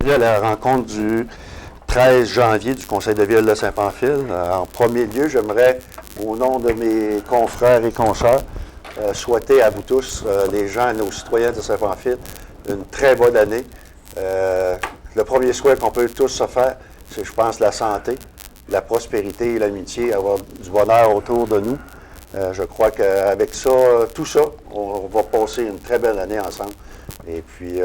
bienvenue à la rencontre du 13 janvier du Conseil de ville de Saint-Pamphile. En premier lieu, j'aimerais, au nom de mes confrères et consoeurs, souhaiter à vous tous, les gens, nos citoyens de Saint-Pamphile, une très bonne année. Le premier souhait qu'on peut tous se faire, c'est, je pense, la santé, la prospérité et l'amitié, avoir du bonheur autour de nous. Je crois qu'avec ça, tout ça, on va passer une très belle année ensemble. Et puis,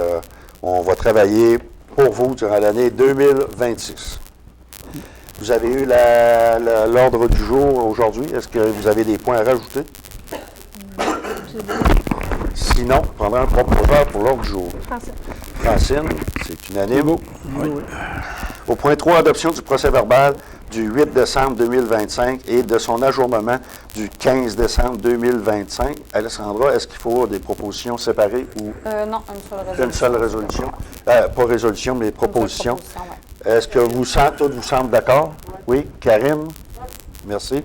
on va travailler pour vous durant l'année 2026. Vous avez eu l'ordre du jour aujourd'hui. Est-ce que vous avez des points à rajouter? Sinon, on prendra un proposeur pour l'ordre du jour. Francine, c'est unanime. Oui. Au point 3, adoption du procès-verbal du 8 décembre 2025 et de son ajournement du 15 décembre 2025. Alessandra, est-ce qu'il faut des propositions séparées ou non, une seule résolution? Pas résolution, mais proposition. Ouais. Est-ce que vous semblez d'accord? Oui, Karine? Merci.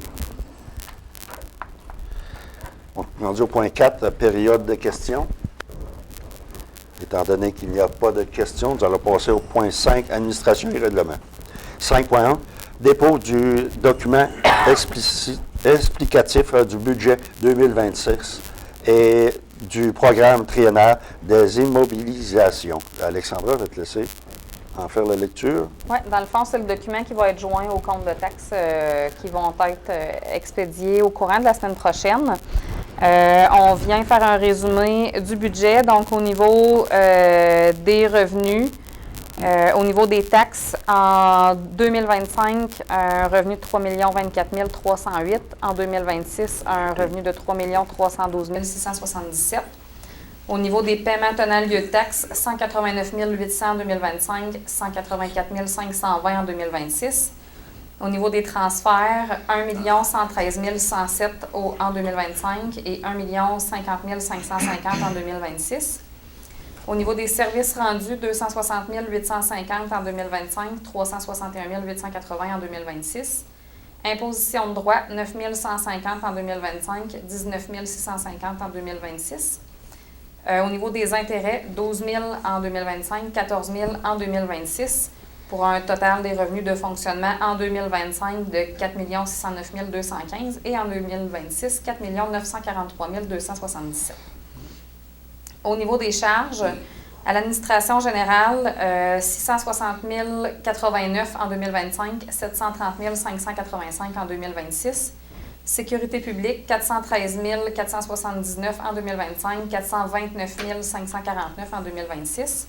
On est rendu au point 4, période de questions. Étant donné qu'il n'y a pas de questions, nous allons passer au point 5, administration et règlement. 5.1, dépôt du document explicatif du budget 2026 et du programme triennal des immobilisations. Alexandra, je vais te laisser en faire la lecture. Oui, dans le fond, c'est le document qui va être joint aux comptes de taxes qui vont être expédiés au courant de la semaine prochaine. On vient faire un résumé du budget. Donc, au niveau des revenus, au niveau des taxes, en 2025, un revenu de 3 024 308. En 2026, un revenu de 3 312 677. Au niveau des paiements tenant lieu de taxes, 189 800 en 2025, 184 520 en 2026. Au niveau des transferts, 1 113 107 en 2025 et 1 50 550 en 2026. Au niveau des services rendus, 260 850 en 2025, 361 880 en 2026. Imposition de droit, 9 150 en 2025, 19 650 en 2026. Au niveau des intérêts, 12 000 en 2025, 14 000 en 2026, pour un total des revenus de fonctionnement en 2025 de 4 609 215 et en 2026, 4 943 277. Au niveau des charges, à l'administration générale, 660 089 en 2025, 730 585 en 2026. Sécurité publique, 413 479 en 2025, 429 549 en 2026.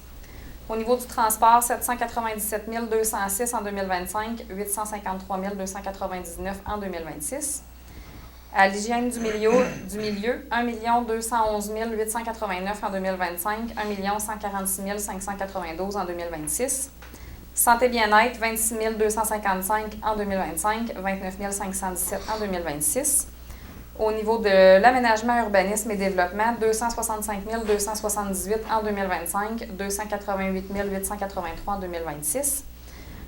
Au niveau du transport, 797 206 en 2025, 853 299 en 2026. À l'hygiène du milieu 1 211 889 en 2025, 1 146 592 en 2026. Santé bien-être, 26 255 en 2025, 29 517 en 2026. Au niveau de l'aménagement, urbanisme et développement, 265 278 en 2025, 288 883 en 2026.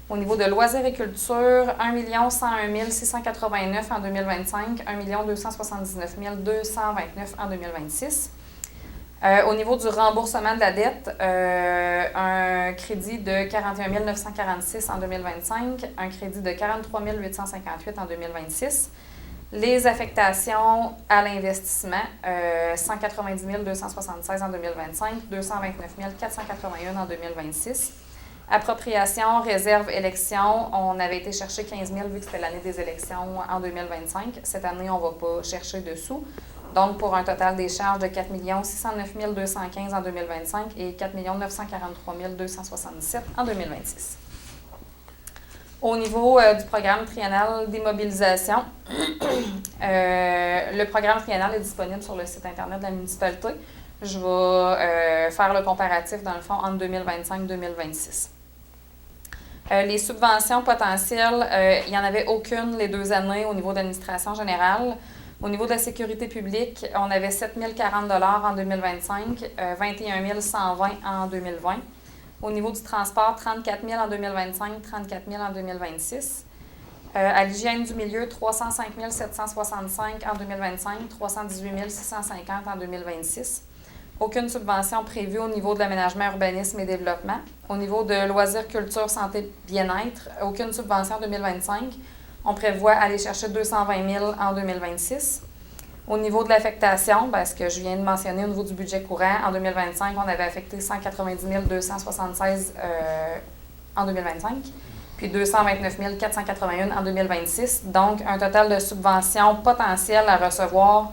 Au niveau de loisirs et culture, 1 101 689 en 2025, 1 279 229 en 2026. Au niveau du remboursement de la dette, un crédit de 41 946 en 2025, un crédit de 43 858 en 2026. Les affectations à l'investissement, 190 276 en 2025, 229 481 en 2026. Appropriation, réserve, élection, on avait été chercher 15 000 vu que c'était l'année des élections en 2025. Cette année, on ne va pas chercher dessous. Donc, pour un total des charges de 4 609 215 en 2025 et 4 943 277 en 2026. Au niveau du programme triennal d'immobilisation, le programme triennal est disponible sur le site Internet de la municipalité. Je vais faire le comparatif, dans le fond, entre 2025 et 2026. Les subventions potentielles, il n'y en avait aucune les 2 années au niveau de l'administration générale. Au niveau de la sécurité publique, on avait 7 040 $ en 2025, 21 120 en 2020. Au niveau du transport, 34 000 en 2025, 34 000 en 2026. À l'hygiène du milieu, 305 765 en 2025, 318 650 en 2026. Aucune subvention prévue au niveau de l'aménagement, urbanisme et développement. Au niveau de loisirs, culture, santé, bien-être, aucune subvention en 2025. On prévoit aller chercher 220 000 en 2026. Au niveau de l'affectation, ce que je viens de mentionner au niveau du budget courant, en 2025, on avait affecté 190 276 en 2025, puis 229 481 en 2026. Donc, un total de subventions potentielles à recevoir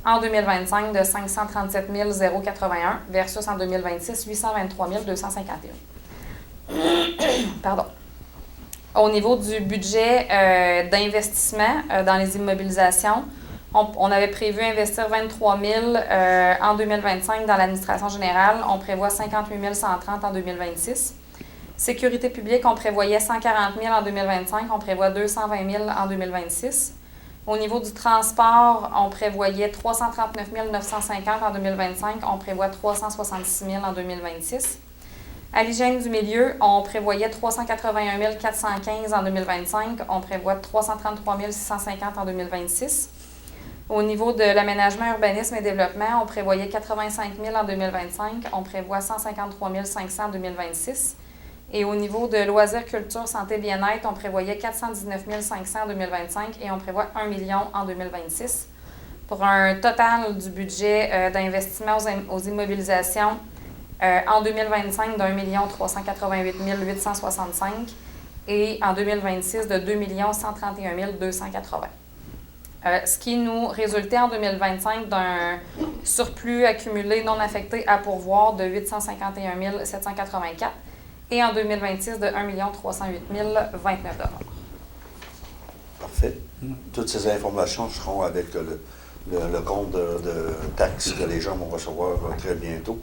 en 2025 de 537 081 versus en 2026, 823 251. Pardon. Au niveau du budget d'investissement dans les immobilisations, on avait prévu investir 23 000 en 2025 dans l'administration générale. On prévoit 58 130 en 2026. Sécurité publique, on prévoyait 140 000 en 2025. On prévoit 220 000 en 2026. Au niveau du transport, on prévoyait 339 950 en 2025. On prévoit 366 000 en 2026. À l'hygiène du milieu, on prévoyait 381 415 en 2025. On prévoit 333 650 en 2026. Au niveau de l'aménagement, urbanisme et développement, on prévoyait 85 000 en 2025. On prévoit 153 500 en 2026. Et au niveau de loisirs, culture, santé, bien-être, on prévoyait 419 500 en 2025 et on prévoit 1 million en 2026. Pour un total du budget d'investissement aux immobilisations en 2025 d'1 388 865 et en 2026 de 2 131 280. Ce qui nous résultait en 2025 d'un surplus accumulé non affecté à pourvoir de 851 784 et en 2026 de 1 308 029 $. Parfait. Toutes ces informations seront avec le compte de taxes que les gens vont recevoir très bientôt.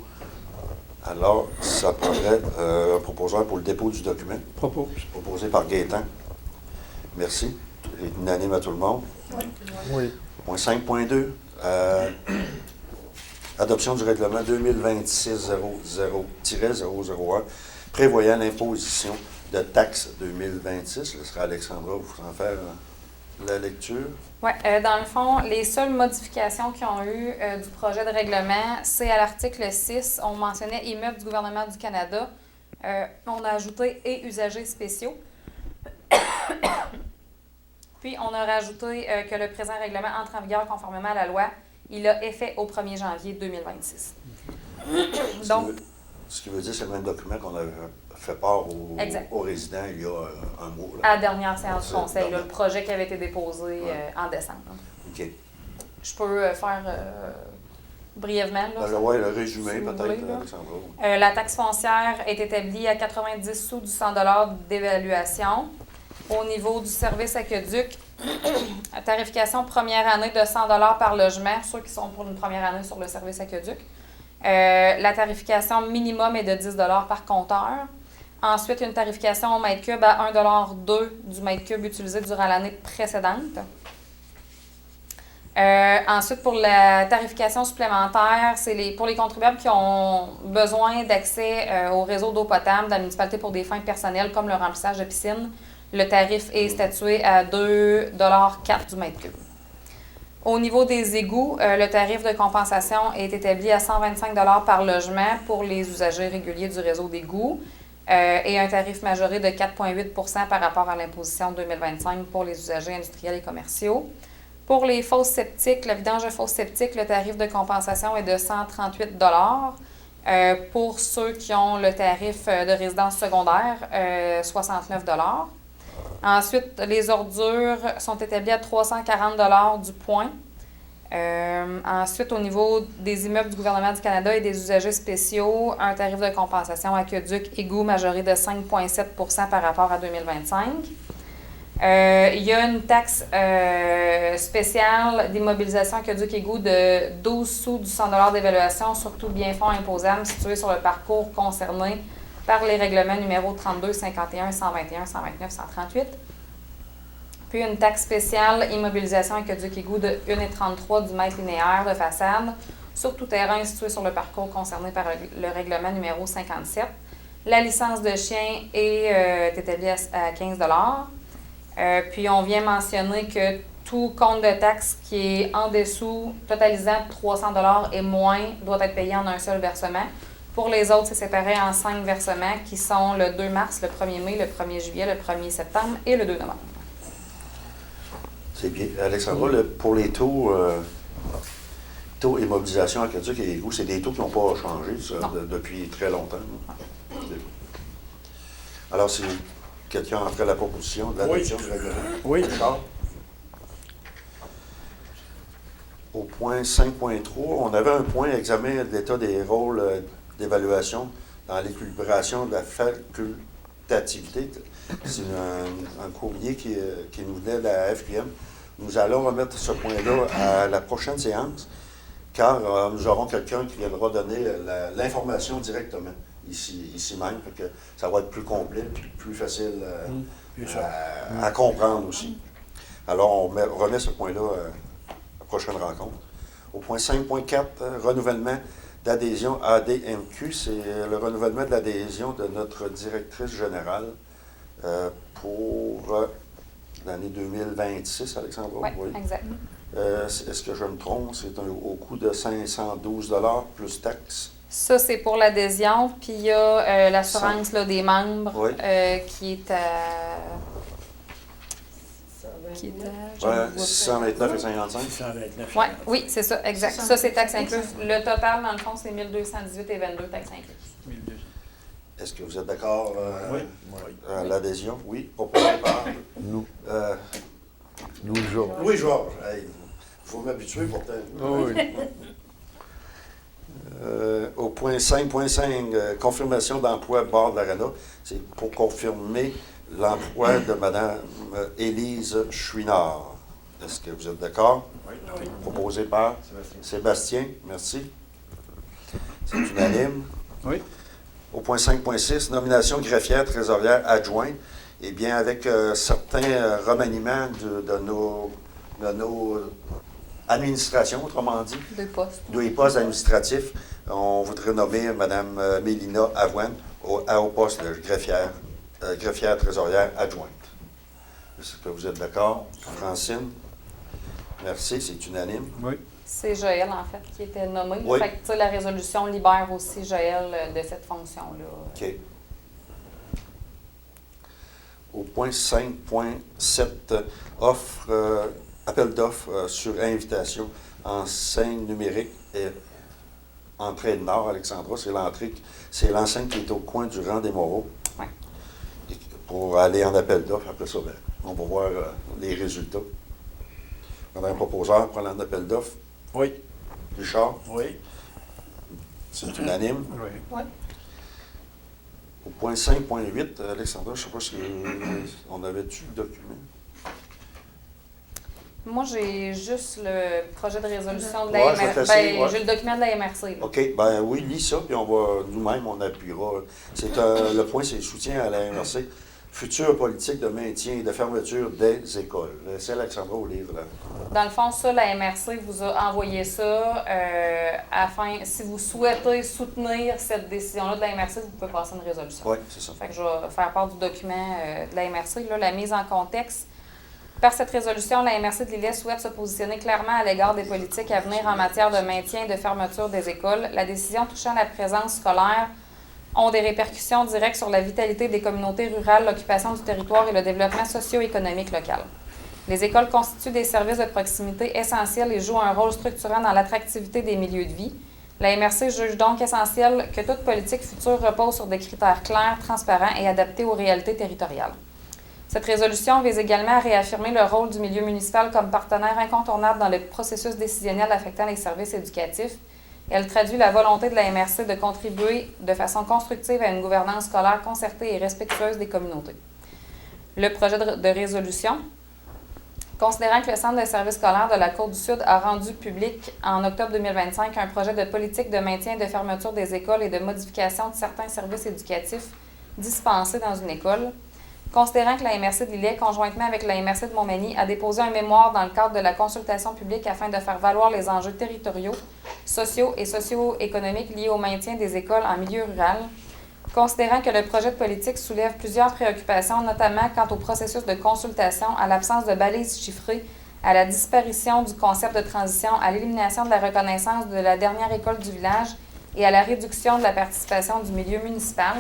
Alors, ça prendrait un proposeur pour le dépôt du document. Proposé par Gaétan. Merci. Il est unanime à tout le monde. Oui. Point 5.2. Adoption du règlement 2026-00-001 prévoyant l'imposition de taxes 2026. Ce sera Alexandra vous en faire la lecture. Oui, dans le fond, les seules modifications qui ont eu du projet de règlement, c'est à l'article 6, on mentionnait immeubles du gouvernement du Canada. On a ajouté et usagers spéciaux. Puis, on a rajouté que le présent règlement entre en vigueur conformément à la loi. Il a effet au 1er janvier 2026. Donc, ce qui veut dire que c'est le même document qu'on a fait part aux résidents il y a un mois. Là. À la dernière séance du conseil, le projet qui avait été déposé en décembre. OK. Je peux faire brièvement. Oui, le résumé si peut-être, Alexandra. La taxe foncière est établie à 90 sous du 100 $ d'évaluation. Au niveau du service aqueduc, tarification première année de 100 $ par logement, ceux qui sont pour une première année sur le service aqueduc. La tarification minimum est de 10 $ par compteur. Ensuite, une tarification au mètre cube à 1,2 $ du mètre cube utilisé durant l'année précédente. Ensuite, pour la tarification supplémentaire, c'est pour les contribuables qui ont besoin d'accès au réseau d'eau potable de la municipalité pour des fins personnelles comme le remplissage de piscine. Le tarif est statué à 2,04 $ du mètre cube. Au niveau des égouts, le tarif de compensation est établi à 125 $ par logement pour les usagers réguliers du réseau d'égouts et un tarif majoré de 4,8 % par rapport à l'imposition 2025 pour les usagers industriels et commerciaux. Pour les fosses septiques, le vidange de fosses septiques, le tarif de compensation est de 138 $. Pour ceux qui ont le tarif de résidence secondaire, 69 $. Ensuite, les ordures sont établies à 340 $ du point. Ensuite, au niveau des immeubles du gouvernement du Canada et des usagers spéciaux, un tarif de compensation aqueduc égout majoré de 5,7 % par rapport à 2025. Il y a une taxe spéciale d'immobilisation aqueduc égout de 12 sous du 100 $ d'évaluation sur tout bien-fonds imposable situé sur le parcours concerné par les règlements numéro 32, 51, 121, 129, 138. Puis une taxe spéciale immobilisation aqueduc égout de 1,33 du mètre linéaire de façade sur tout terrain situé sur le parcours concerné par le règlement numéro 57. La licence de chien est établie à 15 $. Puis on vient mentionner que tout compte de taxe qui est en dessous, totalisant 300 $ et moins, doit être payé en un seul versement. Pour les autres, c'est séparé en 5 versements qui sont le 2 mars, le 1er mai, le 1er juillet, le 1er septembre et le 2 novembre. C'est bien. Alexandra, pour les taux immobilisation aquatique et égouts, c'est des taux qui n'ont pas changé depuis très longtemps. Alors, si quelqu'un en ferait la proposition de l'adoption du règlement. Oui. Richard? Au point 5.3, on avait un point examen de l'état des rôles d'évaluation dans l'équilibration de la facultativité. C'est un courrier qui nous venait de la FQM. Nous allons remettre ce point-là à la prochaine séance, car nous aurons quelqu'un qui viendra donner l'information directement, ici même, fait que ça va être plus complet, plus facile à comprendre aussi. Alors, on remet ce point-là à la prochaine rencontre. Au point 5.4, renouvellement d'adhésion ADMQ, c'est le renouvellement de l'adhésion de notre directrice générale pour l'année 2026, Alexandra. Oui, exact. Est-ce que je me trompe? C'est au coût de 512 $ plus taxes. Ça, c'est pour l'adhésion. Puis il y a l'assurance des membres qui est à... Qui est à... 629,55. Oui, c'est ça, exact. Ça, c'est taxes incluses. Le total, dans le fond, c'est 1218,22 taxes incluses. 1200. Est-ce que vous êtes d'accord Oui. à l'adhésion? Oui. Proposé par... Nous, Georges. Louis Georges. Il faut m'habituer pourtant. Oui. Au point 5.5, confirmation d'emploi bord de l'Arena, c'est pour confirmer l'emploi de Mme Élise Chouinard. Est-ce que vous êtes d'accord? Oui. Proposé par Sébastien. Merci. C'est unanime. Oui. Au point 5.6, nomination greffière trésorière adjointe. Eh bien, avec certains remaniements de nos administrations, autrement dit, 2 postes. 2 postes administratifs, on voudrait nommer Mme Mélina Avoine au poste de greffière trésorière adjointe. Est-ce que vous êtes d'accord? Francine? Merci, c'est unanime. Oui. C'est Joël, en fait, qui était nommé. Oui. Fait que, tu sais, la résolution libère aussi Joël de cette fonction-là. OK. Au point 5.7, appel d'offres sur invitation, enseigne numérique et entrée de Nord, Alexandra, c'est l'enseigne qui est au coin du rang des Moreaux. Oui. Pour aller en appel d'offres, après ça, on va voir les résultats. Madame proposeur, prend un appel d'offres. Oui. Richard, Oui. c'est unanime. Oui. Oui. Au point 5.8, Alexandra, je ne sais pas si on avait-tu le document. Moi, j'ai juste le projet de résolution de Ouais, la je vais MRC. te laisser, ouais. J'ai le document de la MRC. Là. OK, oui, lis ça, puis nous-mêmes, on appuiera. Le point, c'est le soutien à la MRC. Future politique de maintien et de fermeture des écoles. C'est Alexandra au livre. Là. Dans le fond, ça, la MRC vous a envoyé ça afin, si vous souhaitez soutenir cette décision-là de la MRC, vous pouvez passer une résolution. Oui, c'est ça. Fait que je vais faire part du document de la MRC. Là, la mise en contexte. Par cette résolution, la MRC de Lillet souhaite se positionner clairement à l'égard des politiques à venir en matière de maintien et de fermeture des écoles. La décision touchant la présence scolaire ont des répercussions directes sur la vitalité des communautés rurales, l'occupation du territoire et le développement socio-économique local. Les écoles constituent des services de proximité essentiels et jouent un rôle structurant dans l'attractivité des milieux de vie. La MRC juge donc essentiel que toute politique future repose sur des critères clairs, transparents et adaptés aux réalités territoriales. Cette résolution vise également à réaffirmer le rôle du milieu municipal comme partenaire incontournable dans le processus décisionnel affectant les services éducatifs. Elle traduit la volonté de la MRC de contribuer de façon constructive à une gouvernance scolaire concertée et respectueuse des communautés. Le projet de résolution, considérant que le Centre de services scolaires de la Côte-du-Sud a rendu public en octobre 2025 un projet de politique de maintien et de fermeture des écoles et de modification de certains services éducatifs dispensés dans une école, considérant que la MRC de Lillet, conjointement avec la MRC de Montmagny, a déposé un mémoire dans le cadre de la consultation publique afin de faire valoir les enjeux territoriaux, sociaux et socio-économiques liés au maintien des écoles en milieu rural, considérant que le projet de politique soulève plusieurs préoccupations, notamment quant au processus de consultation, à l'absence de balises chiffrées à la disparition du concept de transition, à l'élimination de la reconnaissance de la dernière école du village et à la réduction de la participation du milieu municipal.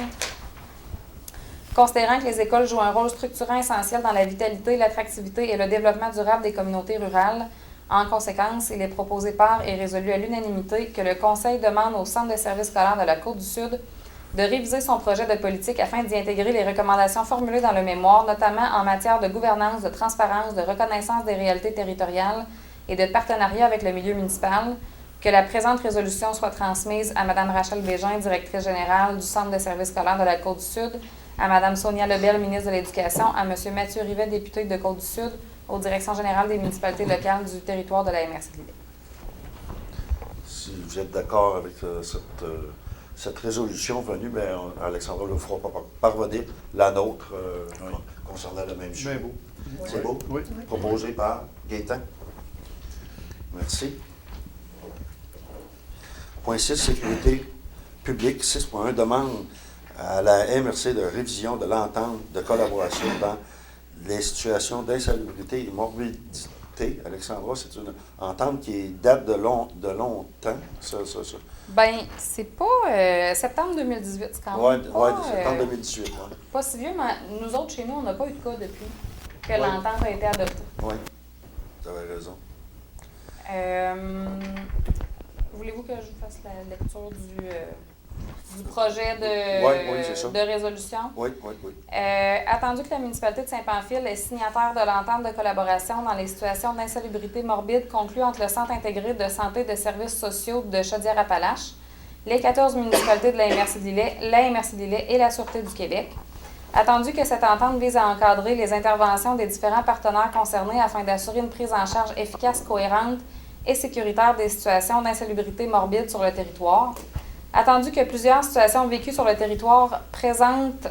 Considérant que les écoles jouent un rôle structurant essentiel dans la vitalité, l'attractivité et le développement durable des communautés rurales, en conséquence, il est proposé par et résolu à l'unanimité que le Conseil demande au Centre de services scolaires de la Côte-du-Sud de réviser son projet de politique afin d'y intégrer les recommandations formulées dans le mémoire, notamment en matière de gouvernance, de transparence, de reconnaissance des réalités territoriales et de partenariat avec le milieu municipal, que la présente résolution soit transmise à Mme Rachel Bégin, directrice générale du Centre de services scolaires de la Côte-du-Sud, à Mme Sonia Lebel, ministre de l'Éducation, à M. Mathieu Rivet, député de Côte-du-Sud, aux directions générales des municipalités locales du territoire de la MRC de Lille. Si vous êtes d'accord avec cette résolution venue, bien, Alexandra le fera parvenir la nôtre concernant le même sujet. Beau. C'est beau? Oui. Proposé par Gaétan. Merci. Point 6, sécurité publique. 6.1, demande à la MRC de révision de l'entente de collaboration dans les situations d'insalubrité et morbidité. Alexandra, c'est une entente qui date de longtemps, ça. Bien, c'est pas septembre 2018, c'est quand même Oui, pas, septembre 2018. Ouais. pas si vieux, mais nous autres, chez nous, on n'a pas eu de cas depuis que Ouais. l'entente a été adoptée. Oui, vous avez raison. Voulez-vous que je vous fasse la lecture du projet de résolution? Oui. Attendu que la municipalité de Saint-Pamphile est signataire de l'entente de collaboration dans les situations d'insalubrité morbide conclue entre le Centre intégré de santé et de services sociaux de Chaudière-Appalaches, les 14 municipalités de la MRC de Lillet et la Sûreté du Québec. Attendu que cette entente vise à encadrer les interventions des différents partenaires concernés afin d'assurer une prise en charge efficace, cohérente et sécuritaire des situations d'insalubrité morbide sur le territoire. Attendu que plusieurs situations vécues sur le territoire présentent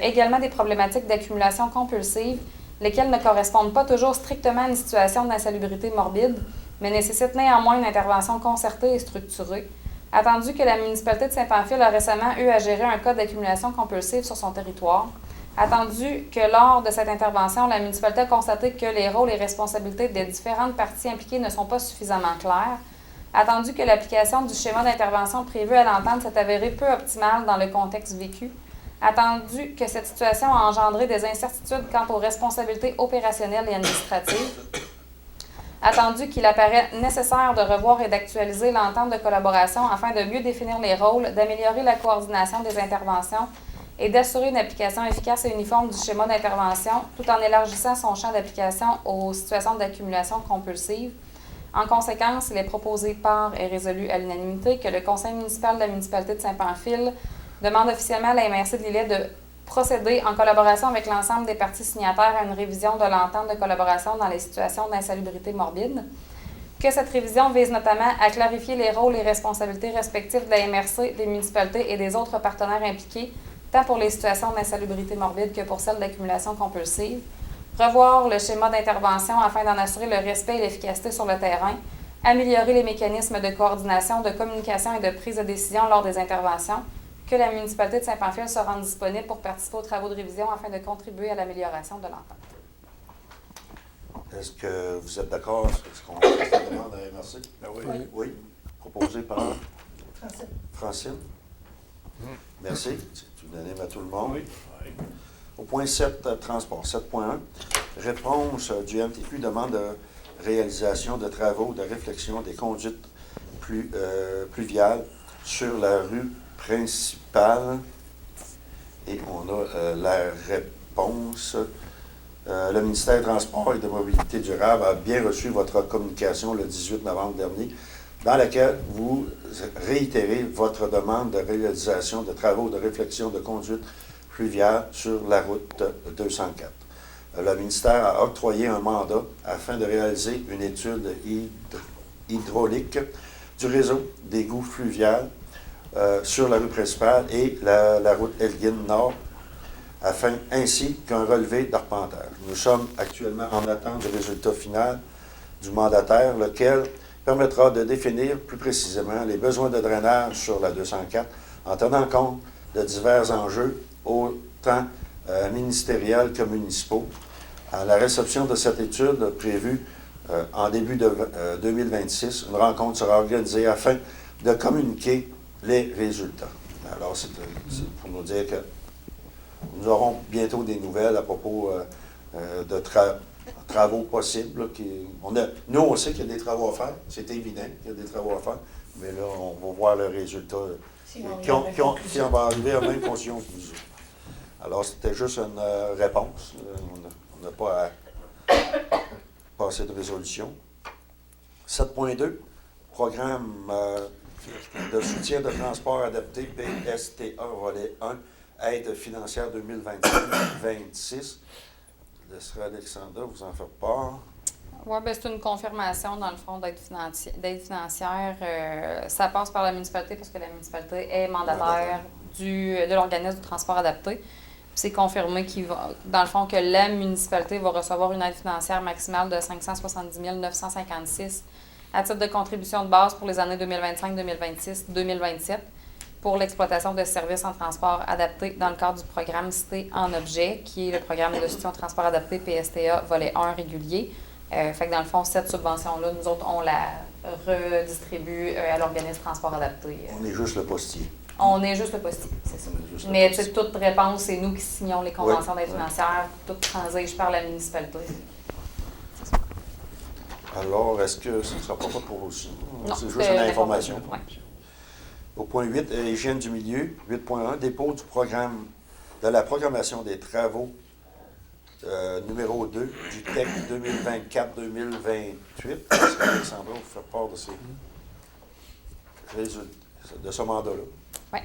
également des problématiques d'accumulation compulsive, lesquelles ne correspondent pas toujours strictement à une situation d'insalubrité morbide, mais nécessitent néanmoins une intervention concertée et structurée. Attendu que la municipalité de Saint-Pamphile a récemment eu à gérer un cas d'accumulation compulsive sur son territoire. Attendu que lors de cette intervention, la municipalité a constaté que les rôles et responsabilités des différentes parties impliquées ne sont pas suffisamment clairs. Attendu que l'application du schéma d'intervention prévu à l'entente s'est avérée peu optimale dans le contexte vécu. Attendu que cette situation a engendré des incertitudes quant aux responsabilités opérationnelles et administratives. Attendu qu'il apparaît nécessaire de revoir et d'actualiser l'entente de collaboration afin de mieux définir les rôles, d'améliorer la coordination des interventions et d'assurer une application efficace et uniforme du schéma d'intervention, tout en élargissant son champ d'application aux situations d'accumulation compulsive. En conséquence, il est proposé par et résolu à l'unanimité que le conseil municipal de la municipalité de Saint-Pamphile demande officiellement à la MRC de Lillet de procéder en collaboration avec l'ensemble des parties signataires à une révision de l'entente de collaboration dans les situations d'insalubrité morbide. Que cette révision vise notamment à clarifier les rôles et responsabilités respectifs de la MRC, des municipalités et des autres partenaires impliqués, tant pour les situations d'insalubrité morbide que pour celles d'accumulation compulsive. Revoir le schéma d'intervention afin d'en assurer le respect et l'efficacité sur le terrain. Améliorer les mécanismes de coordination, de communication et de prise de décision lors des interventions. Que la municipalité de Saint-Pamphile se rende disponible pour participer aux travaux de révision afin de contribuer à l'amélioration de l'entente. Est-ce que vous êtes d'accord avec ce qu'on demande à la MRC? Ben oui. Oui. Proposé par Francine. Merci. C'est unanime à tout le monde. Oui. Au point 7, transport. 7.1, réponse du MTQ demande de réalisation de travaux de réflexion des conduites pluviales sur la rue principale. Et on a la réponse. Le ministère des Transports et de Mobilité durable a bien reçu votre communication le 18 novembre dernier, dans laquelle vous réitérez votre demande de réalisation de travaux de réflexion de conduite fluviale sur la route 204. Le ministère a octroyé un mandat afin de réaliser une étude hydraulique du réseau d'égouts fluvial sur la rue principale et la route Elgin-Nord, afin ainsi qu'un relevé d'arpentage. Nous sommes actuellement en attente du résultat final du mandataire, lequel permettra de définir plus précisément les besoins de drainage sur la 204 en tenant compte de divers enjeux, autant ministériels que municipaux. À la réception de cette étude prévue En début de 2026, une rencontre sera organisée afin de communiquer les résultats. Alors, c'est pour nous dire que nous aurons bientôt des nouvelles à propos de travaux possibles. Nous, on sait qu'il y a des travaux à faire. C'est évident qu'il y a des travaux à faire. Mais là, on va voir le résultat qui va arriver à la même position que nous. Alors, c'était juste une réponse. On n'a pas à passer de résolution. 7.2, programme de soutien de transport adapté, PSTA, volet 1, aide financière 2025-26. Je laisserai Alexandra vous en faire part. Oui, bien, c'est une confirmation, dans le fond, d'aide financière. Ça passe par la municipalité parce que la municipalité est mandataire de l'organisme du transport adapté. C'est confirmé dans le fond, que la municipalité va recevoir une aide financière maximale de 570 956 à titre de contribution de base pour les années 2025, 2026, 2027 pour l'exploitation de services en transport adapté dans le cadre du programme cité en objet, qui est le programme de soutien au transport adapté PSTA volet 1 régulier. Fait que dans le fond, cette subvention-là, nous autres, on la redistribue à l'organisme transport adapté. On est juste le postier. On est juste le postier, c'est ça. Mais toute réponse, c'est nous qui signons les conventions d'aide financière, tout transige par la municipalité. C'est ça. Alors, est-ce que ce ne sera pas pour vous aussi? Non, c'est juste une information. Ouais. Au point 8, hygiène du milieu, 8.1, dépôt du programme de la programmation des travaux numéro 2 du TEC 2024-2028. Est-ce qu'Alexandra vous fait part de ces résultats, de ce mandat-là? Oui.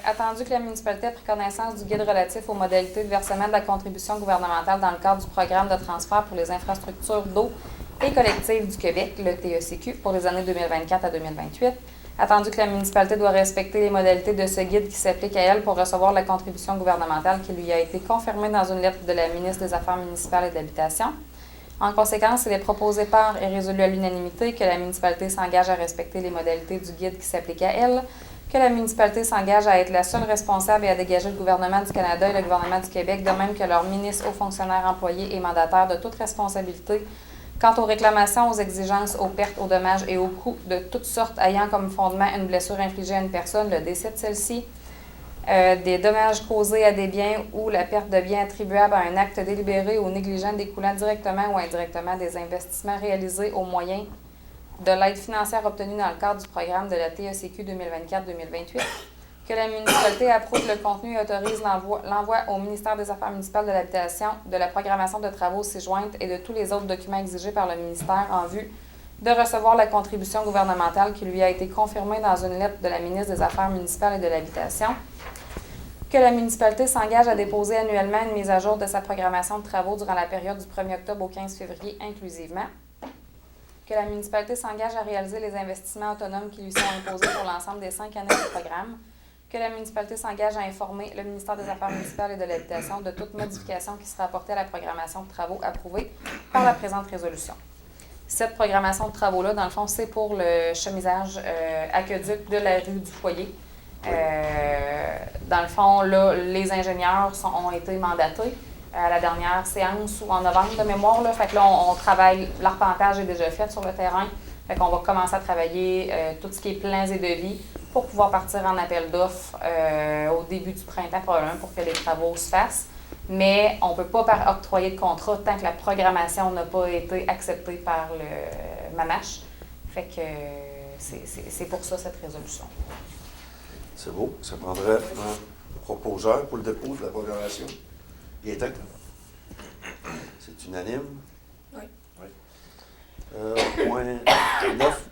Attendu que la municipalité a pris connaissance du guide relatif aux modalités de versement de la contribution gouvernementale dans le cadre du programme de transfert pour les infrastructures d'eau et collectives du Québec, le TECQ, pour les années 2024 à 2028. Attendu que la municipalité doit respecter les modalités de ce guide qui s'applique à elle pour recevoir la contribution gouvernementale qui lui a été confirmée dans une lettre de la ministre des Affaires municipales et de l'Habitation. En conséquence, il est proposé par et résolu à l'unanimité que la municipalité s'engage à respecter les modalités du guide qui s'applique à elle, que la municipalité s'engage à être la seule responsable et à dégager le gouvernement du Canada et le gouvernement du Québec, de même que leurs ministres, hauts fonctionnaires, employés et mandataires de toute responsabilité quant aux réclamations, aux exigences, aux pertes, aux dommages et aux coûts de toutes sortes ayant comme fondement une blessure infligée à une personne, le décès de celle-ci, des dommages causés à des biens ou la perte de biens attribuables à un acte délibéré ou négligent découlant directement ou indirectement des investissements réalisés au moyen de l'aide financière obtenue dans le cadre du programme de la TECQ 2024-2028, que la municipalité approuve le contenu et autorise l'envoi au ministère des Affaires municipales de l'Habitation de la programmation de travaux ci-jointes et de tous les autres documents exigés par le ministère en vue de recevoir la contribution gouvernementale qui lui a été confirmée dans une lettre de la ministre des Affaires municipales et de l'Habitation, que la municipalité s'engage à déposer annuellement une mise à jour de sa programmation de travaux durant la période du 1er octobre au 15 février inclusivement, que la municipalité s'engage à réaliser les investissements autonomes qui lui sont imposés pour l'ensemble des 5 années du programme, que la municipalité s'engage à informer le ministère des Affaires municipales et de l'Habitation de toute modification qui sera apportée à la programmation de travaux approuvée par la présente résolution. Cette programmation de travaux-là, dans le fond, c'est pour le chemisage aqueduc de la rue du Foyer. Dans le fond, là, les ingénieurs ont été mandatés à la dernière séance ou en novembre de mémoire. Là. Fait que là, on travaille, l'arpentage est déjà fait sur le terrain. Fait qu'on va commencer à travailler tout ce qui est plans et devis pour pouvoir partir en appel d'offres au début du printemps probablement pour que les travaux se fassent. Mais on ne peut pas octroyer de contrat tant que la programmation n'a pas été acceptée par le MAMACH. Fait que c'est pour ça cette résolution. C'est beau. Ça prendrait un proposeur pour le dépôt de la programmation. Il est temps. C'est unanime? Oui.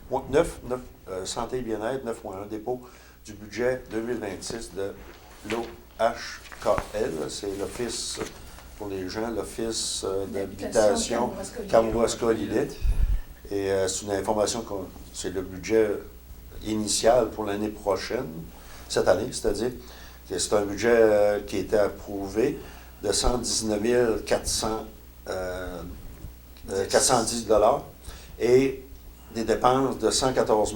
Point 9, santé et bien-être, 9.1, dépôt du budget 2026 de l'OHKL. C'est l'Office, pour les gens, l'Office d'habitation Kamouraska-Lillet. Et c'est une information, c'est le budget initial pour l'année prochaine, cette année, c'est-à-dire que c'est un budget qui a été approuvé de 119 410 $, et des dépenses de 114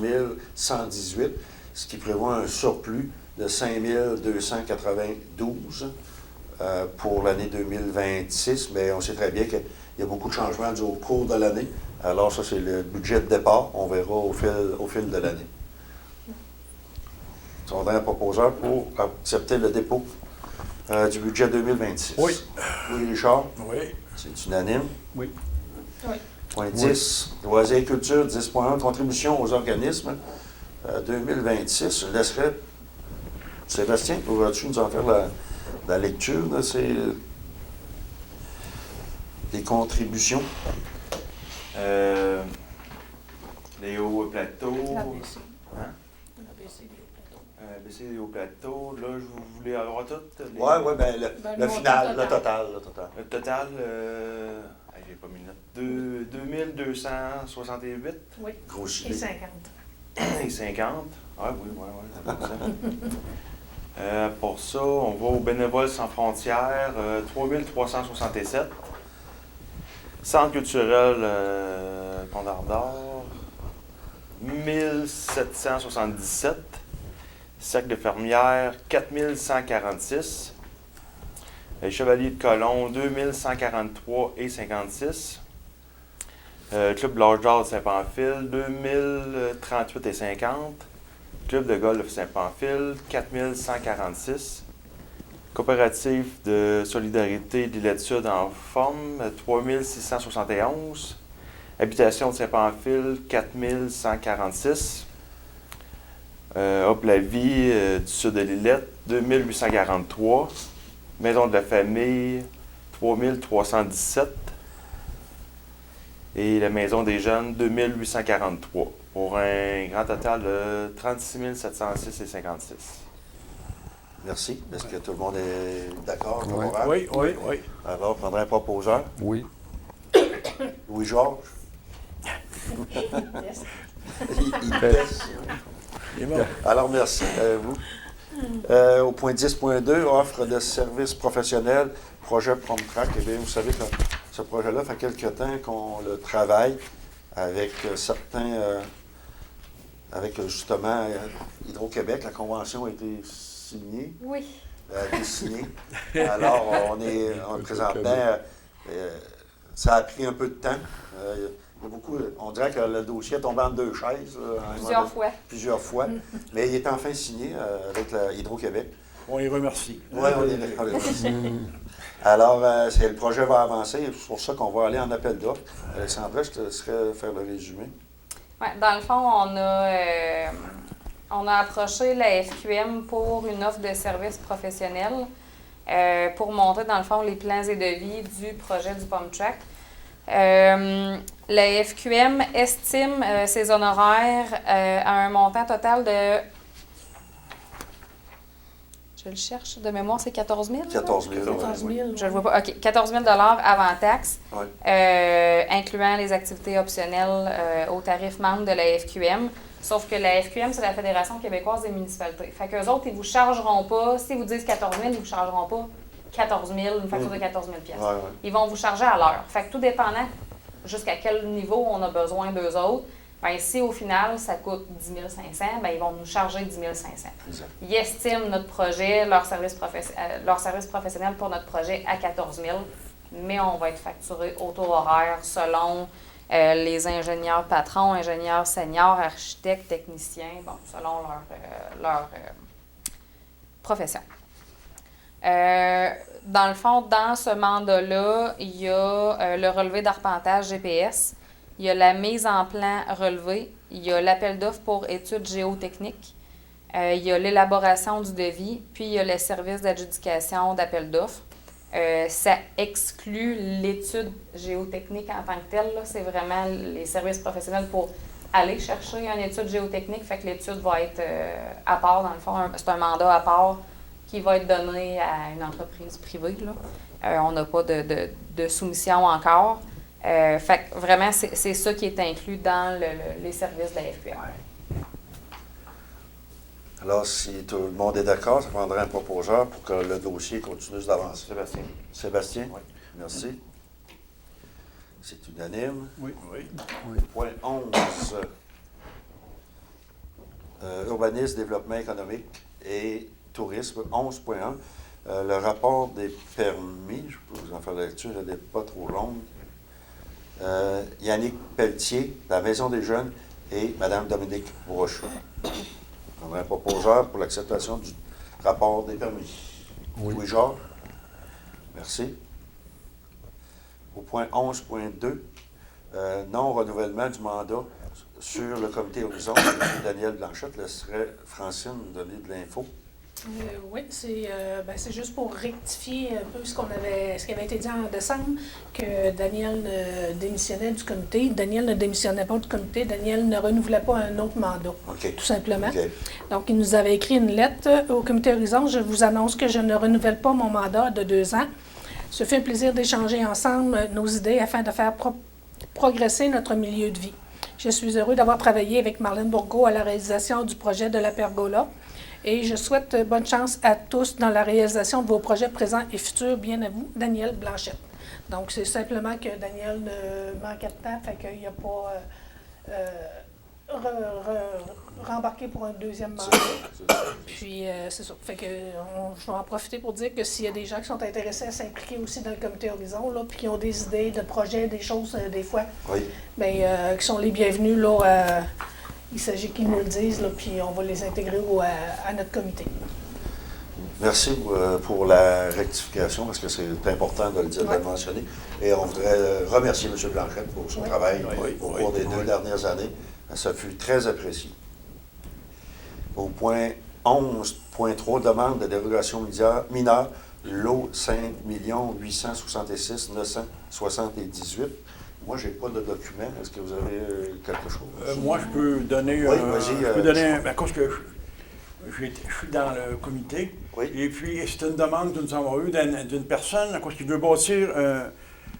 118, ce qui prévoit un surplus de 5 292 pour l'année 2026. Mais on sait très bien qu'il y a beaucoup de changements au cours de l'année. Alors, ça, c'est le budget de départ. On verra au fil de l'année. On a un proposeur pour accepter le dépôt du budget 2026. Oui. Oui, Richard? Oui. C'est unanime. Oui. Oui. Point 10, loisirs et culture, 10.1, contribution aux organismes. 2026, je laisserai Sébastien, pourras-tu nous en faire la lecture de des contributions? Les hauts plateaux. ABC. Hein? ABC, les plateaux. Baisser les hauts plateaux. Là, vous voulez avoir tout? Oui, bien, le final, le total. Le total, j'ai pas mis une note. 2268 Oui. Gros Et gilet. 50. et 50. Ah oui, pour ça, on va au Bénévoles sans frontières, 3367. Centre culturel Condor d'Or, 1777. Cercle de fermières, 4146. Les Chevaliers de Colomb, 2143 et 56. Club L'Âge d'Or de Saint-Pamphile, 2038 et 50. Club de golf Saint-Pamphile, 4146. Coopérative de solidarité de l'île Sud en forme, 3671. Habitation de Saint-Pamphile, 4146. Hop la vie du sud de l'Îlette, 2843. Maison de la famille, 3317. Et la maison des jeunes, 2843. Pour un grand total de 36 706 et 56. Merci. Est-ce que tout le monde est d'accord? Oui. favorable? Oui. Alors, on prendrait un proposeur. Oui. Louis-Georges. Yes. Il pèse. Il est bon. Alors, merci à vous. Au point 10.2, offre de services professionnels, projet PromTrack. Eh bien, vous savez que ce projet-là fait quelque temps qu'on le travaille avec avec justement Hydro-Québec. La convention a été signée. Oui. A été signée. Alors, présentement, ça a pris un peu de temps. Il y a beaucoup, on dirait que le dossier est tombé en deux chaises. Plusieurs fois. Mais il est enfin signé avec Hydro-Québec. On les remercie. Oui, on les remercie. Alors, le projet va avancer. C'est pour ça qu'on va aller en appel d'offres. Alexandra, je te laisserai faire le résumé. Ouais, dans le fond, on a approché la FQM pour une offre de services professionnels pour montrer, dans le fond, les plans et devis du projet du PromTrack. La FQM estime ses honoraires à un montant total de... Je le cherche de mémoire, c'est 14 000? 14 000. 14 000. Je le vois pas. OK. 14 000 avant taxe, Ouais. incluant les activités optionnelles au tarif membre de la FQM. Sauf que la FQM, c'est la Fédération québécoise des municipalités. Fait qu'eux autres, ils vous chargeront pas, si vous disent 14 000, ils vous chargeront pas 14 000, une facture de 14 000 pièces. Ouais. Ils vont vous charger à l'heure. Fait que tout dépendant jusqu'à quel niveau on a besoin d'eux autres, bien, si au final, ça coûte 10 500, bien, ils vont nous charger 10 500. Exact. Ils estiment notre projet, leur service professionnel pour notre projet à 14 000, mais on va être facturé au taux horaire selon les ingénieurs patrons, ingénieurs seniors, architectes, techniciens, bon, selon leur profession. Dans le fond, dans ce mandat-là, il y a le relevé d'arpentage GPS, il y a la mise en plan relevé, il y a l'appel d'offres pour études géotechniques, il y a l'élaboration du devis, puis il y a les services d'adjudication d'appel d'offres. Ça exclut l'étude géotechnique en tant que telle. Là. C'est vraiment les services professionnels pour aller chercher une étude géotechnique. Fait que l'étude va être à part, dans le fond. C'est un mandat à part qui va être donné à une entreprise privée. Là. On n'a pas de soumission encore. Fait que vraiment, c'est ça qui est inclus dans les services de la FQM. Alors, si tout le monde est d'accord, ça prendrait un proposeur pour que le dossier continue d'avancer. Sébastien. Sébastien? Oui. Merci. C'est unanime. Oui. Point 11. Urbanisme, développement économique et tourisme, 11.1. Le rapport des permis, je peux vous en faire la lecture, elle n'est pas trop longue. Yannick Pelletier, de la Maison des Jeunes, et Mme Dominique Brochu. On a un proposeur pour l'acceptation du rapport des permis. Oui. Louis-Georges. Merci. Au point 11.2, non-renouvellement du mandat sur le comité Horizon. Daniel Blanchette laisserait Francine donner de l'info. Oui, c'est juste pour rectifier un peu ce qui avait été dit en décembre, que Daniel démissionnait du comité. Daniel ne démissionnait pas du comité, Daniel ne renouvelait pas un autre mandat, OK. tout simplement. OK. Donc, il nous avait écrit une lettre au comité Horizon. Je vous annonce que je ne renouvelle pas mon mandat de 2 ans. Ce fut un plaisir d'échanger ensemble nos idées afin de faire progresser notre milieu de vie. Je suis heureux d'avoir travaillé avec Marlène Bourgault à la réalisation du projet de la pergola. Et je souhaite bonne chance à tous dans la réalisation de vos projets présents et futurs. Bien à vous, Daniel Blanchette. Donc, c'est simplement que Daniel manquait de temps, fait qu'il n'a pas rembarqué pour un deuxième mandat. Puis, c'est ça. Fait que je vais en profiter pour dire que s'il y a des gens qui sont intéressés à s'impliquer aussi dans le comité Horizon, là, puis qui ont des idées de projets, des choses, des fois, Oui. bien, qui sont les bienvenus, là, il s'agit qu'ils nous le disent, là, puis on va les intégrer à notre comité. Merci pour la rectification, parce que c'est important de le dire, de le mentionner. Et on voudrait remercier M. Blanchette pour son travail au cours des 2 dernières années. Ça fut très apprécié. Au point 11.3, demande de dérogation mineure, lot 5 866 978. Moi, je n'ai pas de document. Est-ce que vous avez quelque chose? Moi, je peux donner... Oui, vas-y. je peux donner... À cause que je suis dans le comité. Oui. Et puis, c'est une demande que nous avons eue d'une personne, à cause qu'il veut bâtir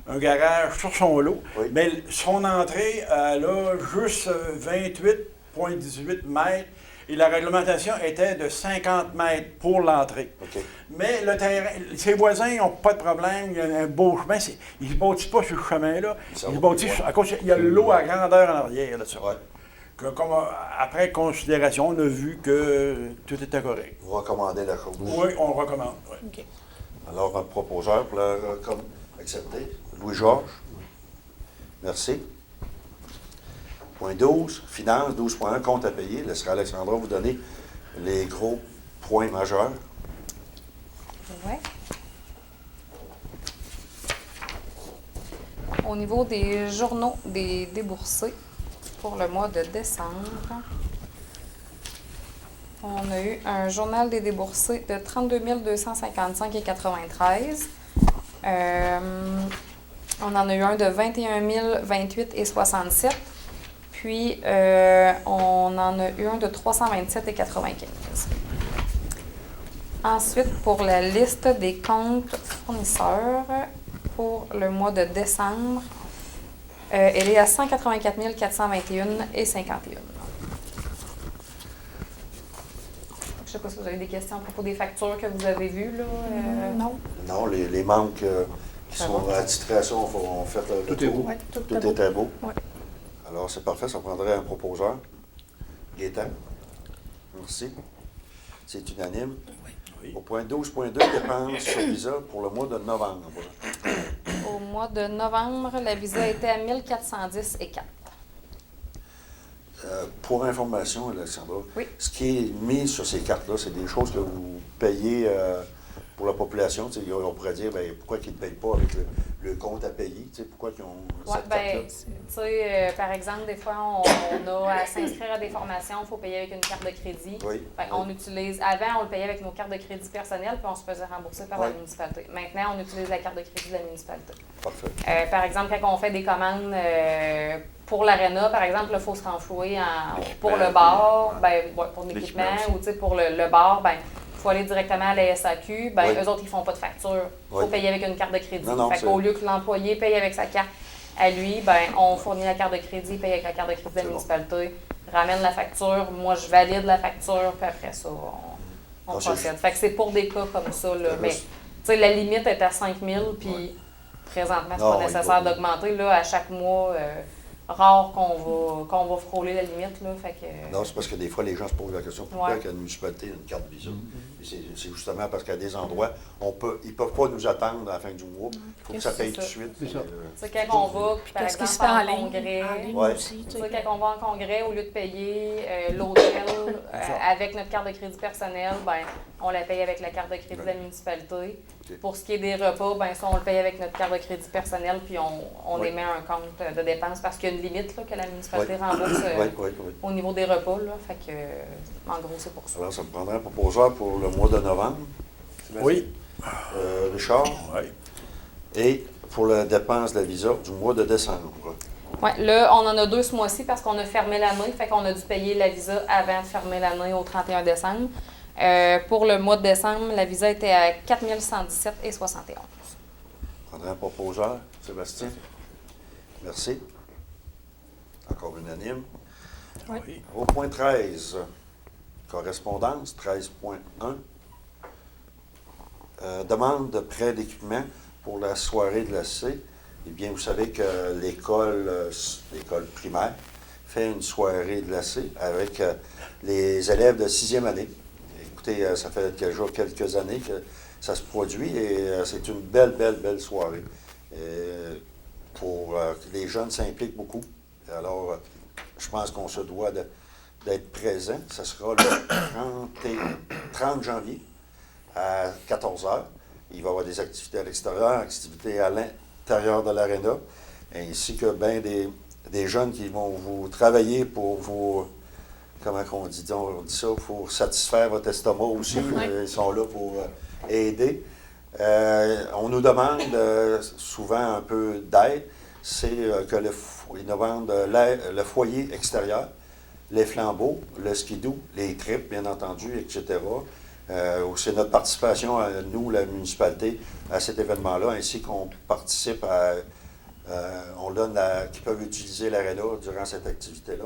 un garage sur son lot. Oui. Mais son entrée, elle a juste 28,18 mètres. Et la réglementation était de 50 mètres pour l'entrée. OK. Mais le terrain, ses voisins n'ont pas de problème, il y a un beau chemin. Ils ne se bâtissent pas sur ce chemin-là. Ça Ils se va bâtissent plus loin. à cause il y a l'eau à grandeur en arrière de ça. Ouais. Après considération, on a vu que tout était correct. Vous recommandez la chose. Oui, on le recommande. Oui. OK. Alors, un proposeur pour la accepter. Louis-Georges. Merci. Point 12, finances, 12.1, compte à payer. Laisserai Alexandra vous donner les gros points majeurs. Ouais. Au niveau des journaux des déboursés pour le mois de décembre, on a eu un journal des déboursés de 32 255,93. On en a eu un de 21 028,67. Puis, on en a eu un de 327,95. Ensuite, pour la liste des comptes fournisseurs pour le mois de décembre, elle est à 184 421,51. Je ne sais pas si vous avez des questions à propos des factures que vous avez vues, là. Non. Non, les manques qui Ça sont va. attitrés à ça, on fait le Tout est tour. beau. Oui, tout Tout est beau. était beau. Ouais. Alors, c'est parfait. Ça prendrait un proposeur. Gaétan. Merci. C'est unanime. Oui. Au point 12.2, dépenses sur visa pour le mois de novembre. Au mois de novembre, la visa était à 1410,04. Pour information, Alexandra, Oui. ce qui est mis sur ces cartes-là, c'est des choses que vous payez pour la population. Tu sais, on pourrait dire, bien, pourquoi ils ne payent pas avec le compte à payer? Tu sais, pourquoi ils ont Oui, cette bien, carte-là? tu sais, par exemple, des fois, on a à s'inscrire à des formations, il faut payer avec une carte de crédit. Oui. Fait qu'on utilise, avant, on le payait avec nos cartes de crédit personnelles, puis on se faisait rembourser par la Oui. municipalité. Maintenant, on utilise la carte de crédit de la municipalité. Parfait. Par exemple, quand on fait des commandes pour l'aréna, par exemple, il faut se renflouer pour le bar, ben, ouais, pour l'équipement, L'équipement aussi. ou tu sais, pour le bar, ben, il faut aller directement à la SAQ. Ben, Oui. eux autres, ils font pas de facture. Il faut Oui. payer avec une carte de crédit. Non, non, fait c'est- qu'au lieu que l'employé paye avec sa carte à lui, ben, on fournit la carte de crédit, paye avec la carte de crédit de la C'est bon. municipalité, ramène la facture, moi je valide la facture, puis après ça, on Non, c'est- procède. Fait que c'est pour des cas comme ça, là. Ça Mais, reste- tu sais, la limite est à 5 000, puis présentement, c'est Non, pas il nécessaire faut- d'augmenter. Là, à chaque mois, rare qu'on va frôler la limite. Là, fait que, Non, c'est parce que des fois, les gens se posent la question pourquoi Ouais. que la municipalité a une carte Visa. Et c'est justement parce qu'à des endroits, ils ne peuvent pas nous attendre à la fin du mois. Il faut que ça paye tout de suite. C'est ça. tu sais, quand on va, par Qu'est-ce qui se exemple, fait en en ligne? congrès, En ligne Ouais. aussi, tu sais, quand on va en congrès, au lieu de payer l'hôtel avec notre carte de crédit personnelle, ben, on la paye avec la carte de crédit de la municipalité. OK. Pour ce qui est des repas, ben, ça, on le paye avec notre carte de crédit personnelle, puis on Ouais. émet un compte de dépenses parce qu'il y a une limite là, que la municipalité rembourse Oui. au niveau des repas. Là, fait que, en gros, c'est pour ça. Alors, ça me prendrait un proposeur pour le mois de novembre, Oui. Richard, Oui. et pour la dépense de la Visa du mois de décembre. Ouais, là, on en a 2 ce mois-ci parce qu'on a fermé l'année, fait qu'on a dû payer la visa avant de fermer l'année au 31 décembre. Pour le mois de décembre, la visa était à 4 117,71. Je prendrai un proposeur, Sébastien. Merci. Encore unanime. Oui. Au point 13, correspondance, 13.1. Demande de prêt d'équipement pour la soirée de la C. Eh bien, vous savez que l'école primaire fait une soirée de la C avec les élèves de 6e année. Écoutez, ça fait déjà quelques années que ça se produit et c'est une belle soirée. Les jeunes s'impliquent beaucoup. Alors, je pense qu'on se doit d'être présent. Ce sera le 30 janvier à 14 h. Il va y avoir des activités à l'extérieur, activités à l'intérieur de l'aréna, ainsi que bien des jeunes qui vont vous travailler pour vous, comment on dit ça, pour satisfaire votre estomac aussi. Ils sont là pour aider. On nous demande souvent un peu d'aide. C'est ils nous vendent le foyer extérieur, les flambeaux, le skidoo, les tripes, bien entendu, etc. C'est notre participation à nous, la municipalité, à cet événement-là, ainsi qu'on participe à... on donne qu'ils peuvent utiliser l'aréna durant cette activité-là.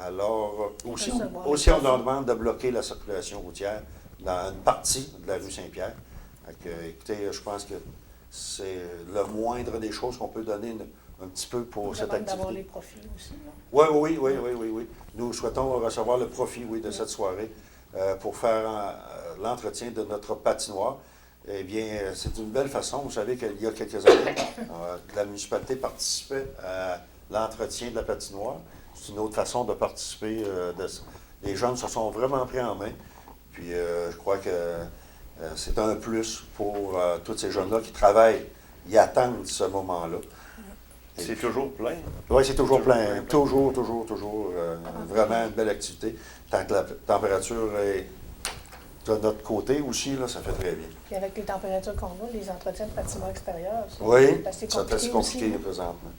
Alors, aussi, on leur demande de bloquer la circulation routière dans une partie de la rue Saint-Pierre. Écoutez, je pense que c'est le moindre des choses qu'on peut donner un petit peu pour cette activité. D'avoir les profits aussi. Là. Oui. Nous souhaitons recevoir le profit, de cette soirée pour faire l'entretien de notre patinoire. Eh bien, c'est une belle façon. Vous savez qu'il y a quelques années, la municipalité participait à l'entretien de la patinoire. C'est une autre façon de participer. Les jeunes se sont vraiment pris en main. Puis, je crois que c'est un plus pour tous ces jeunes-là qui travaillent. Ils attendent ce moment-là. C'est toujours plein. Oui, c'est toujours plein. Toujours. Vraiment une belle activité. Tant que la température est de notre côté aussi, là, ça fait très bien. Puis avec les températures qu'on a, les entretiens de patinoire extérieur, Oui, assez c'est assez compliqué aussi, présentement.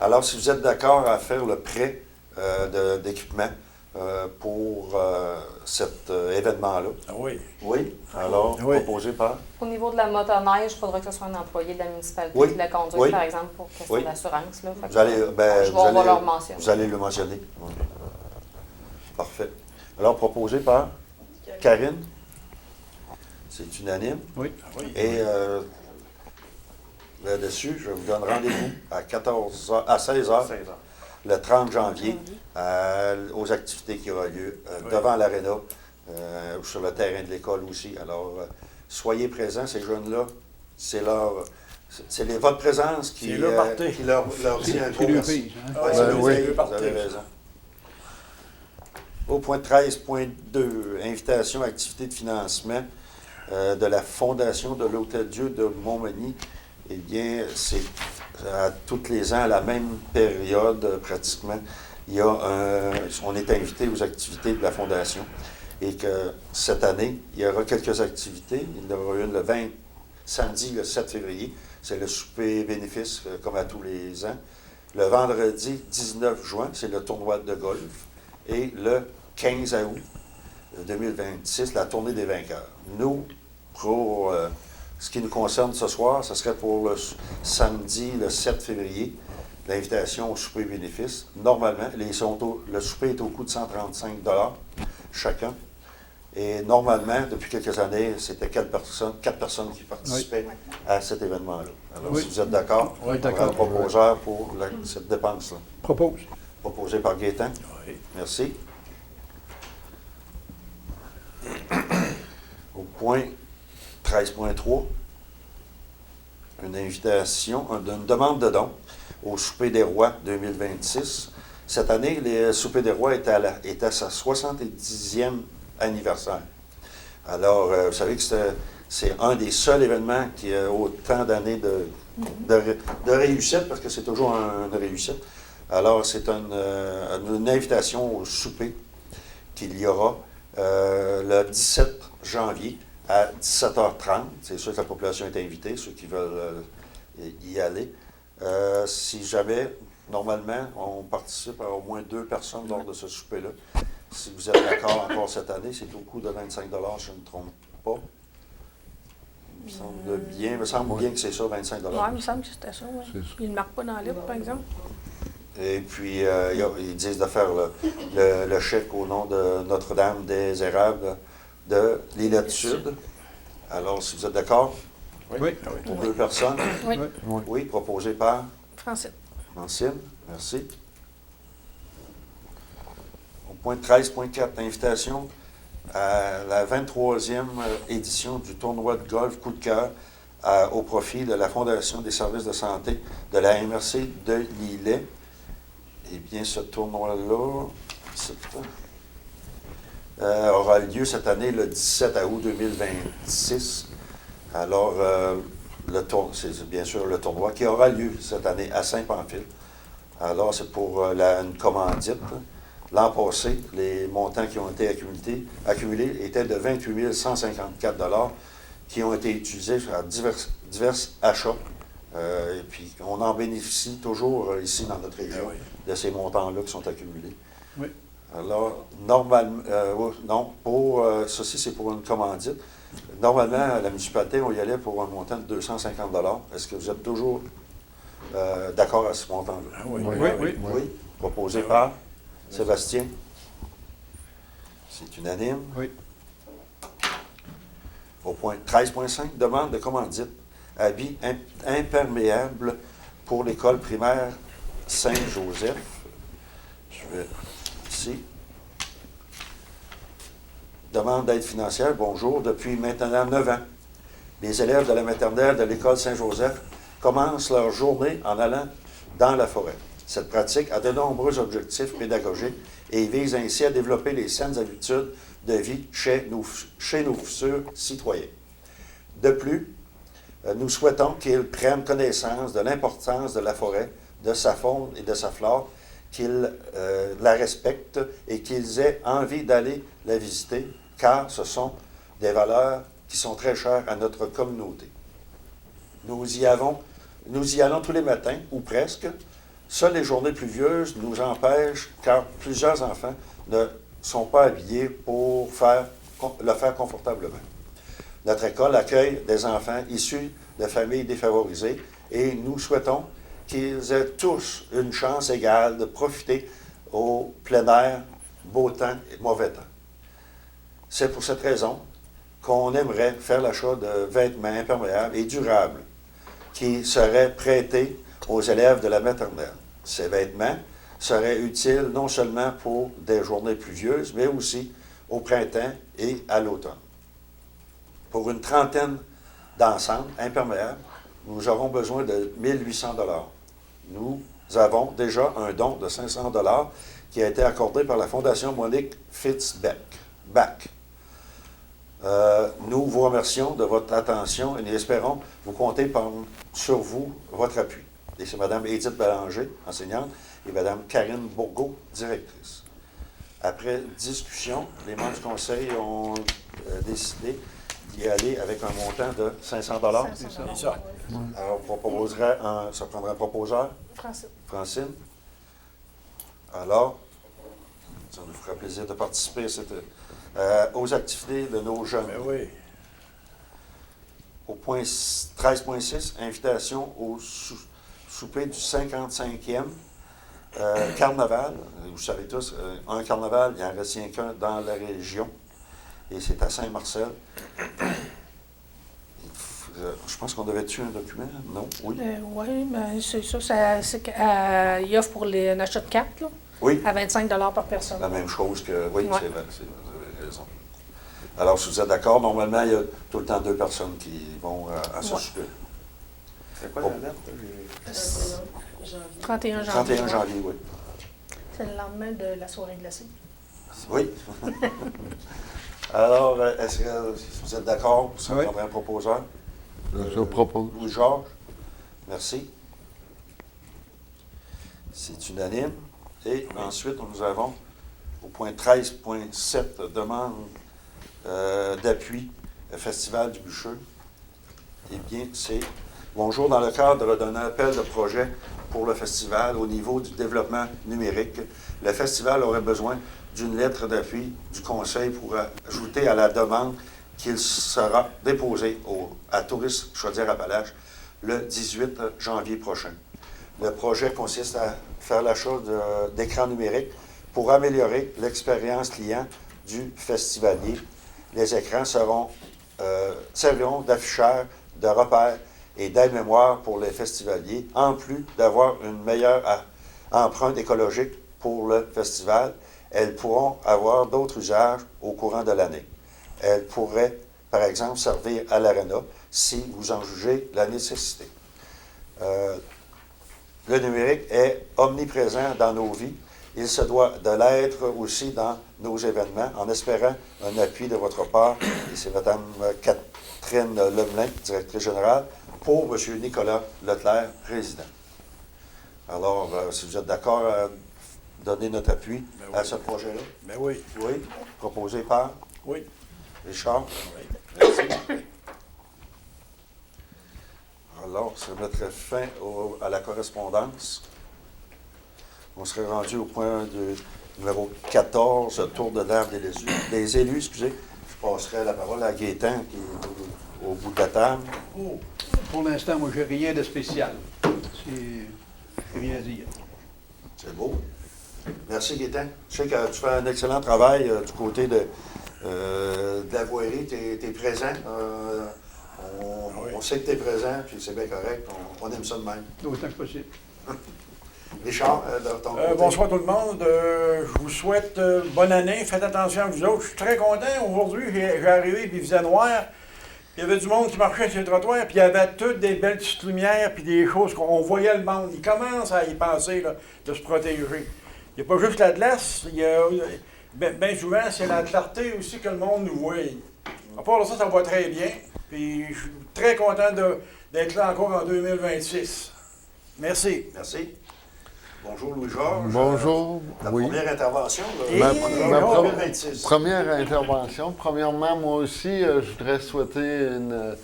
Alors, si vous êtes d'accord à faire le prêt d'équipement pour cet événement-là. Oui. Oui, alors, Oui. proposé par... Au niveau de la motoneige, il faudrait que ce soit un employé de la municipalité Oui. qui la conduise, Oui. par exemple, pour question Oui. d'assurance. Là. Fait Vous allez, que, on va leur mentionner. vous allez le mentionner. Oui. Parfait. Alors, proposé par Karine. C'est unanime. Oui. Oui. Et là-dessus, je vous donne rendez-vous à 16 h 16 h. le 30 janvier aux activités qui auront lieu devant l'aréna ou sur le terrain de l'école aussi. Alors, soyez présents, ces jeunes-là. C'est votre présence qui C'est leur party. qui leur dit un gros C'est le merci. pays. Hein? Ouais, C'est c'est le oui. pays, vous avez raison. Au point 13.2, invitation à activité de financement de la Fondation de l'Hôtel-Dieu de Montmagny. Eh bien, c'est à tous les ans, à la même période, pratiquement, on est invité aux activités de la Fondation. Et que cette année, il y aura quelques activités. Il y en aura une samedi, le 7 février. C'est le souper bénéfice, comme à tous les ans. Le vendredi 19 juin, c'est le tournoi de golf. Et le 15 août 2026, la tournée des vainqueurs. Nous, pour ce qui nous concerne ce soir, ce serait pour le samedi, le 7 février, l'invitation au souper bénéfice. Normalement, le souper est au coût de 135 $ chacun. Et normalement, depuis quelques années, c'était 4 personnes qui participaient à cet événement-là. Alors, si vous êtes d'accord, Oui, on d'accord. aura un proposeur pour cette dépense-là. Propose. Proposé par Gaétan. Oui. Merci. Au point 13.3, une invitation, une demande de don au Souper des Rois 2026. Cette année, le Souper des Rois est à sa 70e anniversaire. Alors, vous savez que c'est un des seuls événements qui a autant d'années de réussite, parce que c'est toujours une réussite. Alors, c'est une invitation au souper qu'il y aura le 17 janvier à 17h30. C'est sûr que la population est invitée, ceux qui veulent y aller. Si jamais, normalement, on participe à au moins 2 personnes lors de ce souper-là. Si vous êtes d'accord encore cette année, c'est au coût de 25 $, je ne me trompe pas. Il me semble bien que c'est ça, 25 $. Oui, il me semble que c'était ça, oui. Il ne marque pas dans le livre, par exemple. Et puis, ils disent de faire le chèque au nom de Notre-Dame des Érables de l'Île Sud. Alors, si vous êtes d'accord, Oui. pour 2 personnes. Oui. Oui, proposé par Francine. Francine. Merci. Au point 13.4, invitation à la 23e édition du tournoi de golf Coup de cœur au profit de la Fondation des services de santé de la MRC de Lillet. Eh bien, ce tournoi-là aura lieu cette année le 17 août 2026. Alors, c'est bien sûr le tournoi qui aura lieu cette année à Saint-Pamphile. Alors, c'est pour une commandite. L'an passé, les montants qui ont été accumulés étaient de 28 154 $ qui ont été utilisés à divers achats. Et puis, on en bénéficie toujours ici dans notre région de ces montants-là qui sont accumulés. Oui. Alors, normalement, ceci, c'est pour une commandite. Normalement, à la municipalité, on y allait pour un montant de 250 $. Est-ce que vous êtes toujours d'accord à ce montant-là? Ah oui. Oui. Proposé par Sébastien. C'est unanime. Oui. Au point 13.5, demande de commandite. Habits imperméables pour l'école primaire Saint-Joseph. Je vais ici. Demande d'aide financière. Bonjour. Depuis maintenant 9 ans, les élèves de la maternelle de l'école Saint-Joseph commencent leur journée en allant dans la forêt. Cette pratique a de nombreux objectifs pédagogiques et vise ainsi à développer les saines habitudes de vie chez nos futurs citoyens. De plus, nous souhaitons qu'ils prennent connaissance de l'importance de la forêt, de sa faune et de sa flore, qu'ils la respectent et qu'ils aient envie d'aller la visiter, car ce sont des valeurs qui sont très chères à notre communauté. Nous y allons tous les matins, ou presque. Seules les journées pluvieuses nous empêchent, car plusieurs enfants ne sont pas habillés pour le faire confortablement. Notre école accueille des enfants issus de familles défavorisées et nous souhaitons qu'ils aient tous une chance égale de profiter au plein air, beau temps et mauvais temps. C'est pour cette raison qu'on aimerait faire l'achat de vêtements imperméables et durables qui seraient prêtés aux élèves de la maternelle. Ces vêtements seraient utiles non seulement pour des journées pluvieuses, mais aussi au printemps et à l'automne. Pour une trentaine d'ensembles imperméables, nous aurons besoin de 1 800 $. Nous avons déjà un don de 500 $ qui a été accordé par la Fondation Monique Fitzbach. Nous vous remercions de votre attention et nous espérons vous compter sur votre appui. Et c'est Mme Édith Bélanger, enseignante, et Mme Karine Bourgault, directrice. Après discussion, les membres du conseil ont décidé d'y aller avec un montant de 500 $. C'est ça. Alors, ça prendra un proposeur. Francine. Francine. Alors, ça nous fera plaisir de participer aux activités de nos jeunes. Ben oui. Au point 13.6, invitation au souper du 55e carnaval. Vous savez tous, un carnaval, il en reste rien qu'un dans la région. et c'est à Saint-Marcel. Je pense qu'on devait tuer un document, non? Oui. Oui, mais c'est ça. Il offre pour un achat de cartes, là, Oui, à 25 par personne. la même chose que... Oui, Ouais. c'est vrai, vous avez raison. Alors, si vous êtes d'accord, normalement, il y a tout le temps 2 personnes qui vont à ce Ouais. souper. C'est quoi la date? Là? 31 janvier. 31 janvier, oui. C'est le lendemain de la soirée glacée. Oui. Alors, est-ce que vous êtes d'accord? Ça Oui. prendrait un proposeur? Je propose. Louis-Georges, merci. C'est unanime. Et ensuite, nous avons au point 13.7, demande d'appui au Festival du Bûcheux. Eh bien, c'est bonjour, dans le cadre d'un appel de projet pour le festival au niveau du développement numérique, le festival aurait besoin d'une lettre d'appui du Conseil pour ajouter à la demande qu'il sera déposé à Tourisme Chaudière-Appalaches le 18 janvier prochain. Le projet consiste à faire l'achat d'écrans numériques pour améliorer l'expérience client du festivalier. Les écrans serviront d'afficheurs, de repères et d'aide-mémoire pour les festivaliers, en plus d'avoir une meilleure empreinte écologique pour le festival. Elles pourront avoir d'autres usages au courant de l'année. Elles pourraient, par exemple, servir à l'aréna si vous en jugez la nécessité. Le numérique est omniprésent dans nos vies. Il se doit de l'être aussi dans nos événements, en espérant un appui de votre part. Et c'est Mme Catherine Lemelin, directrice générale, pour M. Nicolas Leclerc, président. Alors, si vous êtes d'accord à donner notre appui à ce projet-là? Ben oui. Oui. Proposé par Oui. Richard. Oui. Merci. Alors, ça mettrait fin à la correspondance. On serait rendu au point de numéro 14, tour de table des élus. Excusez. Je passerai la parole à Gaétan, qui est au bout de la table. Oh, pour l'instant, moi, j'ai rien de spécial. C'est rien à dire. C'est beau. Merci, Gaétan. Je sais que tu fais un excellent travail du côté de la voirie. Tu es présent. On sait que tu es présent, puis c'est bien correct. On aime ça de même. Autant que possible. Richard, de ton côté. Bonsoir tout le monde. Je vous souhaite bonne année. Faites attention à vous autres. Je suis très content. Aujourd'hui, j'ai arrivé, puis il faisait noir. Il y avait du monde qui marchait sur le trottoir, puis il y avait toutes des belles petites lumières, puis des choses qu'on voyait le monde. Il commence à y penser, là, de se protéger. Il n'y a pas juste la glace, il y a bien souvent, c'est la clarté aussi que le monde nous voit. À part de ça, ça va très bien. Puis je suis très content d'être là encore en 2026. Merci. Merci. Bonjour Louis-Georges. Bonjour. Ta Oui. première intervention. Et- Là, Ma non, 2026. première intervention. Premièrement, moi aussi, je voudrais souhaiter une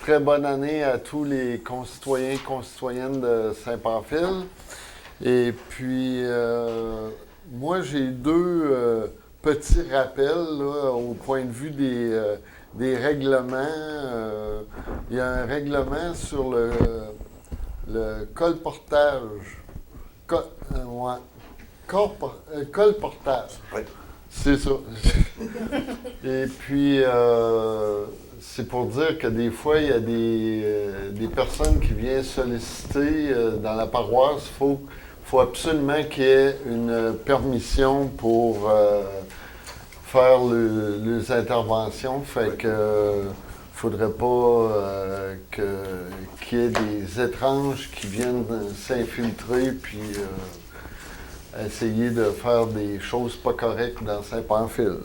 très bonne année à tous les concitoyens et concitoyennes de Saint-Pamphile. Et puis, moi, j'ai 2 petits rappels là, au point de vue des règlements. Il y a un règlement sur le colportage. Colportage. Oui. C'est ça. Et puis, c'est pour dire que des fois, il y a des personnes qui viennent solliciter dans la paroisse. Il faut absolument qu'il y ait une permission pour faire les interventions. Fait que faudrait pas qu'il y ait des étranges qui viennent s'infiltrer puis essayer de faire des choses pas correctes dans Saint-Pamphile.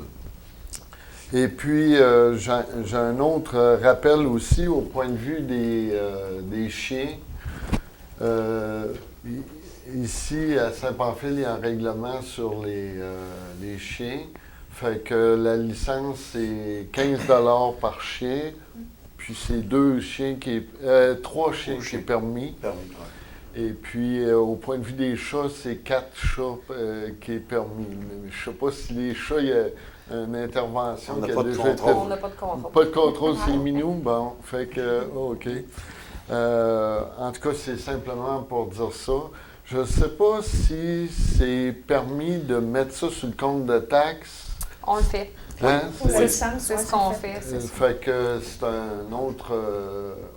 Et puis, j'ai un autre rappel aussi au point de vue des chiens. Ici, à Saint-Pamphile, il y a un règlement sur les chiens. Fait que la licence, c'est 15 $ par chien. Puis c'est 3 chiens qui est permis. Et puis, au point de vue des chats, c'est 4 chats qui est permis. Mais je ne sais pas si les chats, il y a une intervention On n'a qui pas a de déjà contrôle. On n'a pas de contrôle. Pas de contrôle, c'est minou. Bon, fait que, OK. En tout cas, c'est simplement pour dire ça. Je ne sais pas si c'est permis de mettre ça sur le compte de taxes On le fait. Hein? Pour le sens, C'est ouais, ce qu'on fait. fait. Fait que c'est une autre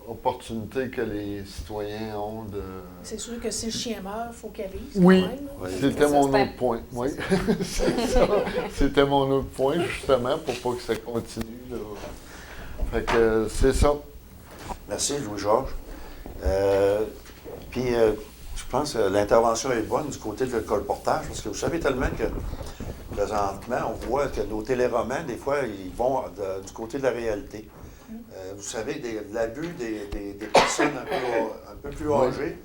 opportunité que les citoyens ont de... C'est sûr que si le chien meurt, il faut qu'il avise. Oui. quand même, là. Oui. C'était mon C'est autre point. Oui, c'est ça. C'était mon autre point, justement, pour pas que ça continue. Là. Fait que c'est ça. Merci, Louis-Georges. Puis, je pense que l'intervention est bonne du côté de colportage, parce que vous savez tellement que présentement, on voit que nos téléromans, des fois, ils vont du côté de la réalité. Vous savez, de l'abus des personnes un peu plus âgées,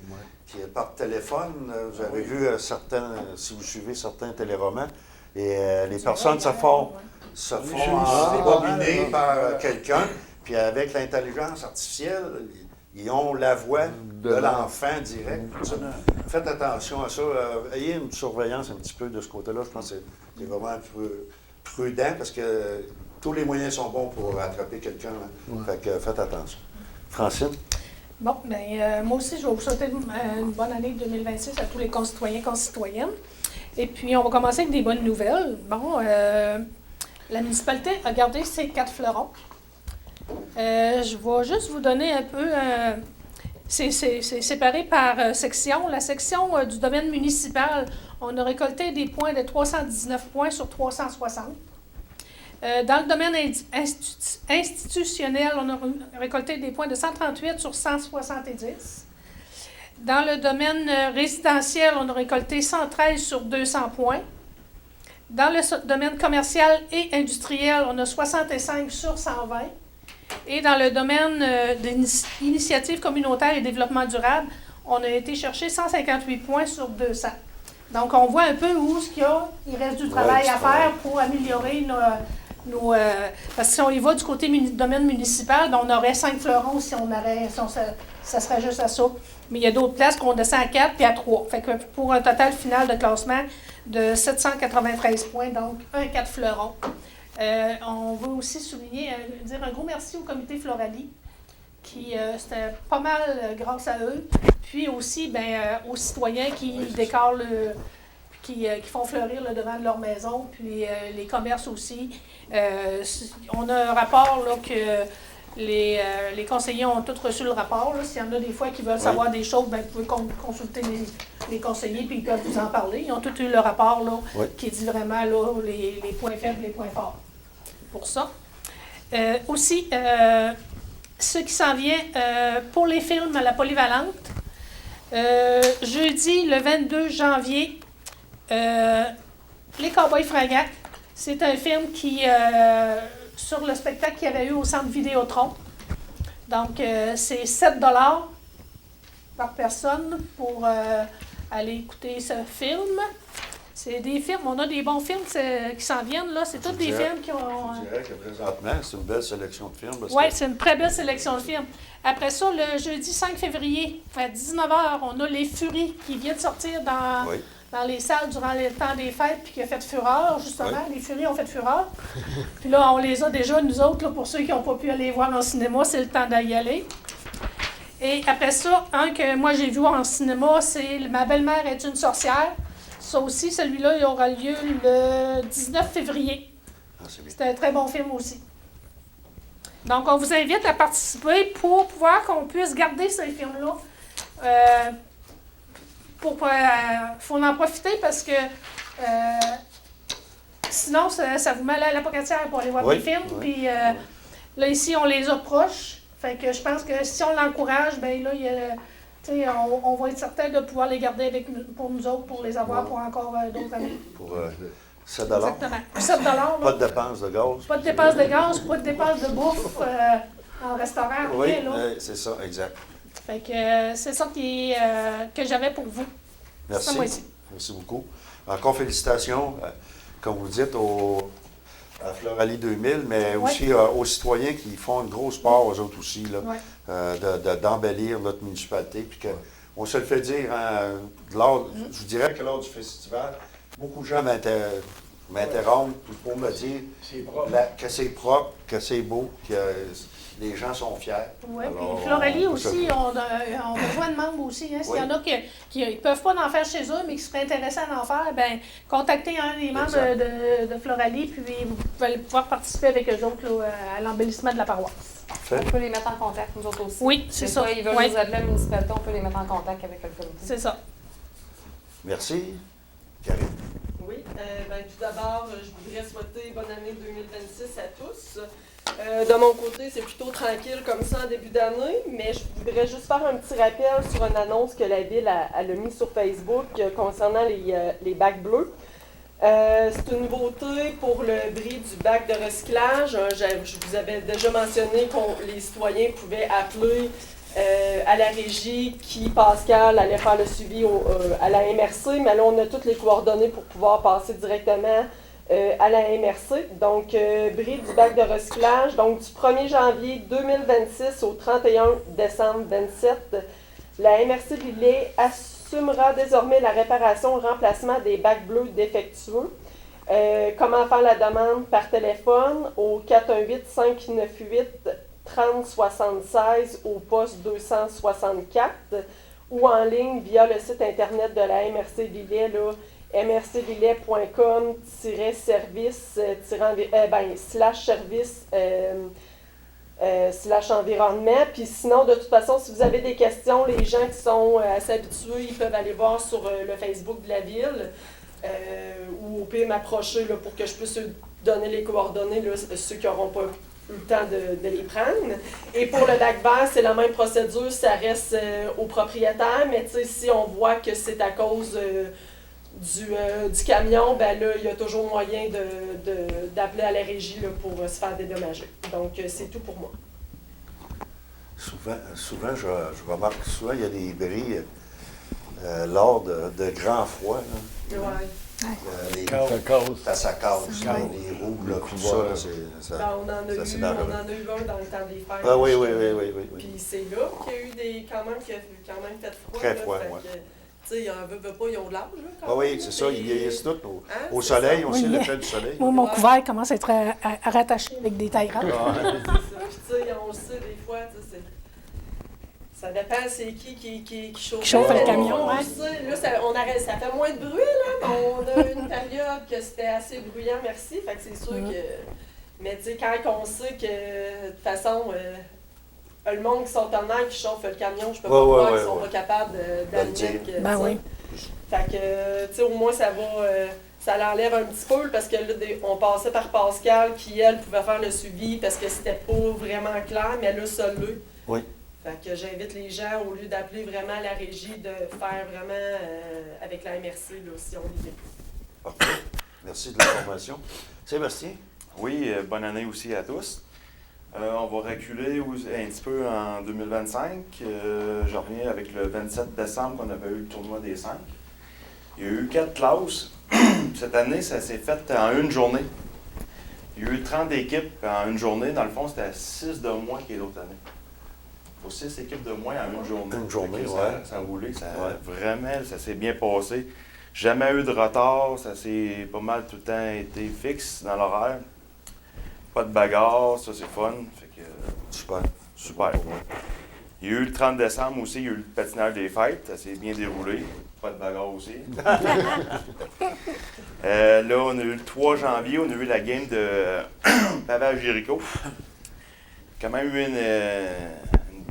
qui par téléphone, vous avez vu certains, si vous suivez certains téléromans, et les personnes se font embobiner par quelqu'un, puis avec l'intelligence artificielle, ils ont la voix de l'enfant direct. Faites attention à ça. Ayez une surveillance un petit peu de ce côté-là. Je pense que c'est vraiment un peu prudent parce que tous les moyens sont bons pour attraper quelqu'un. Fait que faites attention. Francine? Bon, bien, moi aussi, je vais vous souhaiter une bonne année 2026 à tous les concitoyens, concitoyennes. Et puis, on va commencer avec des bonnes nouvelles. Bon, la municipalité a gardé ses 4 fleurons. Je vais juste vous donner un peu... c'est séparé par section. La section du domaine municipal, on a récolté des points de 319 points sur 360. Dans le domaine institutionnel, on a récolté des points de 138 sur 170. Dans le domaine résidentiel, on a récolté 113 sur 200 points. Dans le domaine commercial et industriel, on a 65 sur 120. Et dans le domaine d'initiative communautaire et développement durable, on a été chercher 158 points sur 200. Donc, on voit un peu où il reste du travail à faire pour améliorer nos parce que si on y va du côté domaine municipal, ben, on aurait 5 fleurons ça serait juste à ça. Mais il y a d'autres places qu'on descend à 4 puis à 3. Fait que pour un total final de classement de 793 points, donc 4 fleurons. On veut aussi souligner, dire un gros merci au comité Floralie, qui c'était pas mal grâce à eux. Puis aussi aux citoyens qui décorent qui font fleurir le devant de leur maison, puis les commerces aussi. On a un rapport là, que les conseillers ont tous reçu le rapport. S'il y en a des fois qui veulent savoir des choses, vous pouvez consulter les conseillers puis ils peuvent vous en parler. Ils ont tous eu le rapport là, qui dit vraiment là, les points faibles, les points forts. Pour ça. Aussi, ce qui s'en vient pour les films à la polyvalente, jeudi le 22 janvier, Les Cowboys fringants, c'est un film qui, sur le spectacle qu'il y avait eu au Centre Vidéotron. Donc, c'est 7 $ par personne pour aller écouter ce film. C'est des films, on a des bons films qui s'en viennent, là. C'est tous des films qui ont... Je dirais que présentement, c'est une belle sélection de films. Oui, c'est une très belle sélection de films. Après ça, le jeudi 5 février, à 19h, on a Les Furies qui viennent de sortir dans les salles durant le temps des fêtes puis qui a fait fureur, justement. Les Furies ont fait fureur. Puis là, on les a déjà, nous autres, là, pour ceux qui n'ont pas pu aller voir en cinéma, c'est le temps d'y aller. Et après ça, un que moi j'ai vu en cinéma, c'est Ma belle-mère est une sorcière. Ça aussi, celui-là, il aura lieu le 19 février. C'est un très bon film aussi. Donc, on vous invite à participer pour pouvoir qu'on puisse garder ces films-là. Il faut en profiter parce que sinon, ça vous met à la pocatière pour aller voir des films. Puis là, ici, on les approche. Fait que je pense que si on l'encourage, bien là, on va être certain de pouvoir les garder pour nous autres, pour les avoir pour encore d'autres années. Pour 7 $. Exactement. 7 $. Pas de dépenses de gaz. Pas de dépenses de gaz, pas de dépenses de bouffe en restaurant. Oui, rien, là. c'est ça, exact. Fait que c'est ça que j'avais pour vous. Merci. Merci beaucoup. Encore félicitations, comme vous dites, à Floralie 2000, mais aussi aux citoyens qui font une grosse part, aux autres aussi, là, d'embellir notre municipalité. Puis on se le fait dire, je vous dirais que lors du festival, beaucoup de gens m'interrompre pour me dire C'est propre. que c'est propre, que c'est beau, que les gens sont fiers. Oui, Alors, puis Floralie on- aussi, on a besoin de membres aussi. Hein. S'il y Oui. en a qui ne peuvent pas en faire chez eux, mais qui seraient intéressés à en faire, bien, contactez un des membres Exact. de Floralie, puis vous allez pouvoir participer avec eux autres là, à l'embellissement de la paroisse. Parfait. On peut les mettre en contact, nous autres aussi. Oui, c'est Des ça. fois, ils veulent Oui. nous appeler à la municipalité, on peut les mettre en contact avec le comité. C'est ça. Merci. Karine. Oui, tout d'abord, je voudrais souhaiter bonne année 2026 à tous. De mon côté, c'est plutôt tranquille comme ça en début d'année, mais je voudrais juste faire un petit rappel sur une annonce que la Ville a mis sur Facebook concernant les bacs bleus. C'est une nouveauté pour le bris du bac de recyclage. Je vous avais déjà mentionné que les citoyens pouvaient appeler à la régie qui, Pascal, allait faire le suivi à la MRC, mais là, on a toutes les coordonnées pour pouvoir passer directement à la MRC. Donc, bris du bac de recyclage. Donc, du 1er janvier 2026 au 31 décembre 2027, la MRC de Lillet assumera désormais la réparation et remplacement des bacs bleus défectueux. Comment faire la demande par téléphone au 418-598-3076 au poste 264 ou en ligne via le site internet de la MRC de Lillet, là, mrcdillet.com-service/environnement. Puis sinon, de toute façon, si vous avez des questions, les gens qui sont assez habitués, ils peuvent aller voir sur le Facebook de la Ville ou au pire m'approcher là, pour que je puisse donner les coordonnées, là, ceux qui n'auront pas eu le temps de les prendre. Et pour le lac vert, c'est la même procédure, ça reste au propriétaire, mais tu sais, si on voit que c'est à cause du camion, ben là, il y a toujours moyen d'appeler à la régie là, pour se faire dédommager. Donc, c'est tout pour moi. Souvent je remarque souvent, il y a des bris lors de grands froids. Là. Ouais. Les- Ça casse. ça casse, là, les roues, là, tout ça. Là, ça Ben, on en a eu un dans le temps des fêtes. Ah oui, oui, oui, oui, oui, oui. Puis c'est là qu'il y a eu quand même fait froid. Très là, froid, fait ouais. que, tu sais, ils en veulent pas, ils ont de l'âge, là, quand Ah oui, même, c'est ça, ils vieillissent tous au c'est soleil ça. aussi, Oui. l'effet du soleil. Moi, mon Ouais. couvert commence à être à rattacher avec des tailles grandes. C'est ça. Puis, tu sais, on le sait, des fois, tu sais, ça dépend c'est qui chauffe. Qui chauffe le camion, On ouais. le sait, là, ça fait moins de bruit, là, mais on a eu une période que c'était assez bruyant, merci. Fait que c'est sûr que. Mais tu sais, quand on sait que, de toute façon, le monde qui sont en air, qui chauffe le camion, je peux pas croire qu'ils sont pas capables d'admettre que. Ben tu sais. oui. Fait que, tu sais, au moins, ça va. Ça l'enlève un petit peu parce que là, on passait par Pascal qui, elle, pouvait faire le suivi parce que c'était pas vraiment clair, mais là, ça l'est. Oui. Fait que j'invite les gens, au lieu d'appeler vraiment la régie, de faire vraiment avec la MRC, là, si on y est. Parfait. Merci de l'information. Sébastien? Oui, bonne année aussi à tous. On va reculer un petit peu en 2025. Je reviens avec le 27 décembre qu'on avait eu le tournoi des 5. Il y a eu 4 classes. Cette année, ça s'est fait en une journée. Il y a eu 30 équipes en une journée. Dans le fond, c'était 6 de moins que l'autre année. Il faut 6 équipes de moins en une journée. Une journée, Fait que ouais. Ça a roulé. Ouais. Vraiment, ça s'est bien passé. Jamais eu de retard. Ça s'est pas mal tout le temps été fixe dans l'horaire. Pas de bagarre, ça c'est fun. Fait que, Super. super. Il y a eu le 30 décembre aussi, il y a eu le patinage des fêtes. Ça s'est bien déroulé. Pas de bagarre aussi. Là, on a eu le 3 janvier, on a eu la game de Pavage Jéricho. Quand même eu une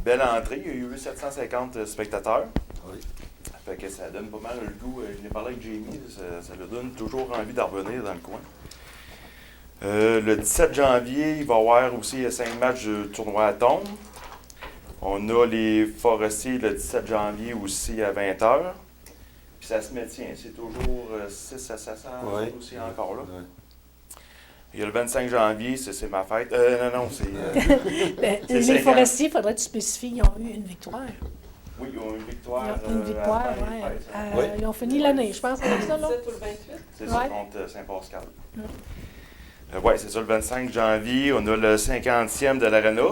belle entrée. Il y a eu 750 spectateurs. Oui. Fait que ça donne pas mal le goût. Je l'ai parlé avec Jamie, ça lui donne toujours envie d'en revenir dans le coin. Le 17 janvier, il va y avoir aussi 5 matchs de tournoi à tombe. On a les Forestiers le 17 janvier aussi à 20h. Puis ça se maintient, c'est toujours 6 à 700 Ouais. aussi encore là. Ouais. Il y a le 25 janvier, c'est ma fête. Non, c'est... Les 50. forestiers, il faudrait que tu spécifies, ils ont eu une victoire. Oui, ils ont eu une victoire. Ils ont une victoire, avant les oui. fêtes, hein. Oui. Ils ont fini l'année, je pense, avec ça, Le non? 17 ou le 28? C'est ça, Ouais. contre Saint-Pascal. Oui, c'est ça, le 25 janvier, on a le 50e de l'Arena.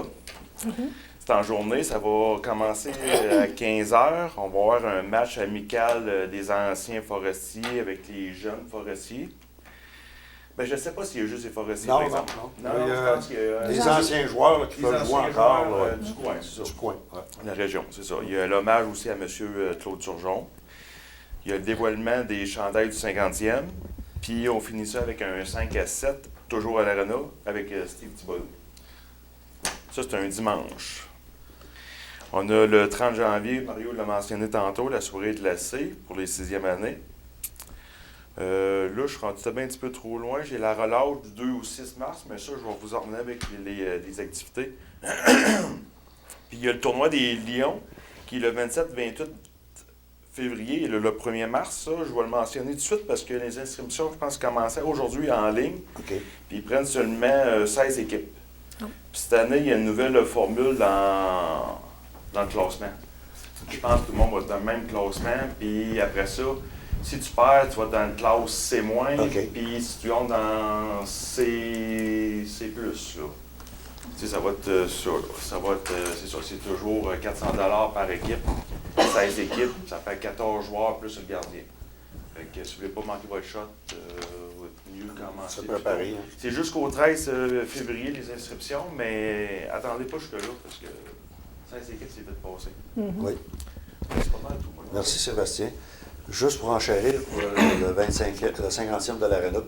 C'est en journée, ça va commencer à 15h. On va avoir un match amical des anciens forestiers avec les jeunes forestiers. Ben, je ne sais pas s'il y a juste des forestiers, Non, par non, exemple. non. Non, Il y je a pense qu'il y a Les anciens joueurs là, qui les peuvent jouer anciens encore joueurs, là, du coin, c'est ça. du coin. Ouais. La région, c'est ça. Il y a l'hommage aussi à M. Claude Turgeon. Il y a le dévoilement des chandails du 50e. Puis on finit ça avec un 5-7, toujours à l'Arena, avec Steve Thibodeau. Ça, c'est un dimanche. On a le 30 janvier, Mario l'a mentionné tantôt, la soirée de l'AC pour les 6e années. Là, je suis rendu peut-être un petit peu trop loin. J'ai la relâche du 2 au 6 mars, mais ça, je vais vous emmener avec les activités. Puis il y a le tournoi des Lions, qui est le 27-28 février et le 1er mars. Ça, je vais le mentionner tout de suite parce que les inscriptions, je pense, commençaient aujourd'hui en ligne. OK. Puis ils prennent seulement 16 équipes. Puis cette année, il y a une nouvelle formule dans le classement. Je pense que tout le monde va être dans le même classement. Puis après ça, si tu perds, tu vas dans le classe C-. OK. Puis si tu entres dans C+, là. Tu sais, ça va être ça, là. Ça va être, c'est ça, c'est toujours 400 $ par équipe. 16 équipes, ça fait 14 joueurs plus le gardien. Fait que si vous ne voulez pas manquer votre shot, mieux commencer. Se préparer. Hein. C'est jusqu'au 13 février les inscriptions, mais attendez pas jusque-là parce que 16 équipes, c'est vite passé. Oui. C'est pas mal tout. Moi. Merci Sébastien. Juste pour enchérir pour le 50e de l'Arena,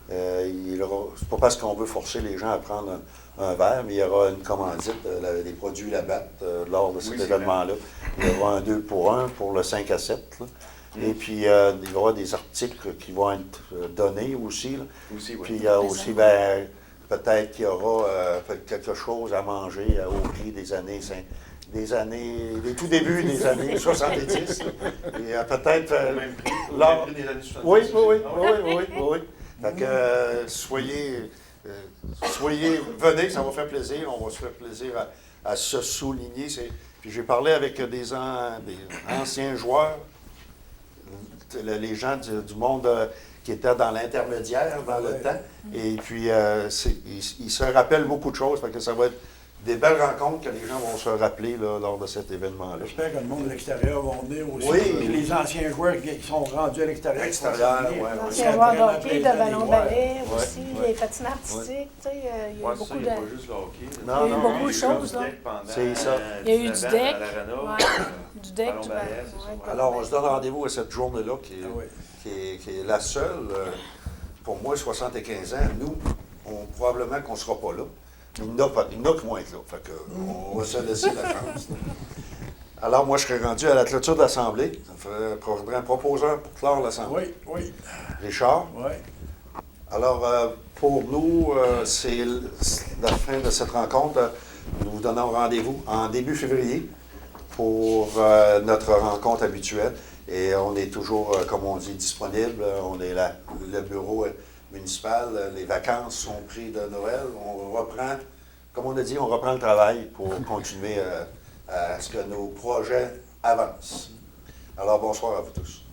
c'est pas parce qu'on veut forcer les gens à prendre un verre, mais il y aura une commandite, des produits Labatt lors de cet c'est événement-là. Il y aura un 2 pour 1 pour le 5 à 7. Là. Et puis, il y aura des articles qui vont être donnés aussi. Là. Aussi, oui. Puis, il y a aussi, peut-être qu'il y aura quelque chose à manger au prix des tout débuts des années 70. Là. Et peut-être. Au même prix, lors- des années 70. Oui, oui, Ah ouais. oui. Fait que soyez, venez, ça va faire plaisir. On va se faire plaisir à se souligner. Puis j'ai parlé avec des anciens joueurs, les gens du monde qui étaient dans l'intermédiaire dans le temps. Et puis ils se rappellent beaucoup de choses. Fait que ça va être des belles rencontres que les gens vont se rappeler là, lors de cet événement-là. J'espère que le monde de l'extérieur va venir aussi. Oui. Puis les anciens joueurs qui sont rendus à l'extérieur. L'extérieur, qui vont ouais, se ouais. Anciens joueurs de Vraiment hockey, de plaisant ballon les voir. ballet Ouais. aussi, Ouais. les patins artistiques, tu sais, il y a eu Ouais, c'est ça, beaucoup il n'y a de... pas juste le hockey. Non, Il y a eu beaucoup de choses, là. C'est ça. Il y a eu du deck. Du deck, Ballon du ballet, ballon. c'est ça. Ouais, Alors, on se donne rendez-vous à cette journée-là qui Ah oui. est la seule. Pour moi, 75 ans, nous, probablement qu'on ne sera pas là. Il y en a qui vont être là. Fait que, on va se laisser la chance. là. Alors, moi, je serais rendu à la clôture de l'Assemblée. Ça faudrait un proposeur pour clore l'Assemblée. Oui, Richard. oui. Alors, pour nous, c'est la fin de cette rencontre. Nous vous donnons rendez-vous en début février pour notre rencontre habituelle. Et on est toujours, comme on dit, disponible. On est là, le bureau municipal. Les vacances sont prises de Noël. On reprend, comme on a dit, on reprend le travail pour continuer à ce que nos projets avancent. Alors, bonsoir à vous tous.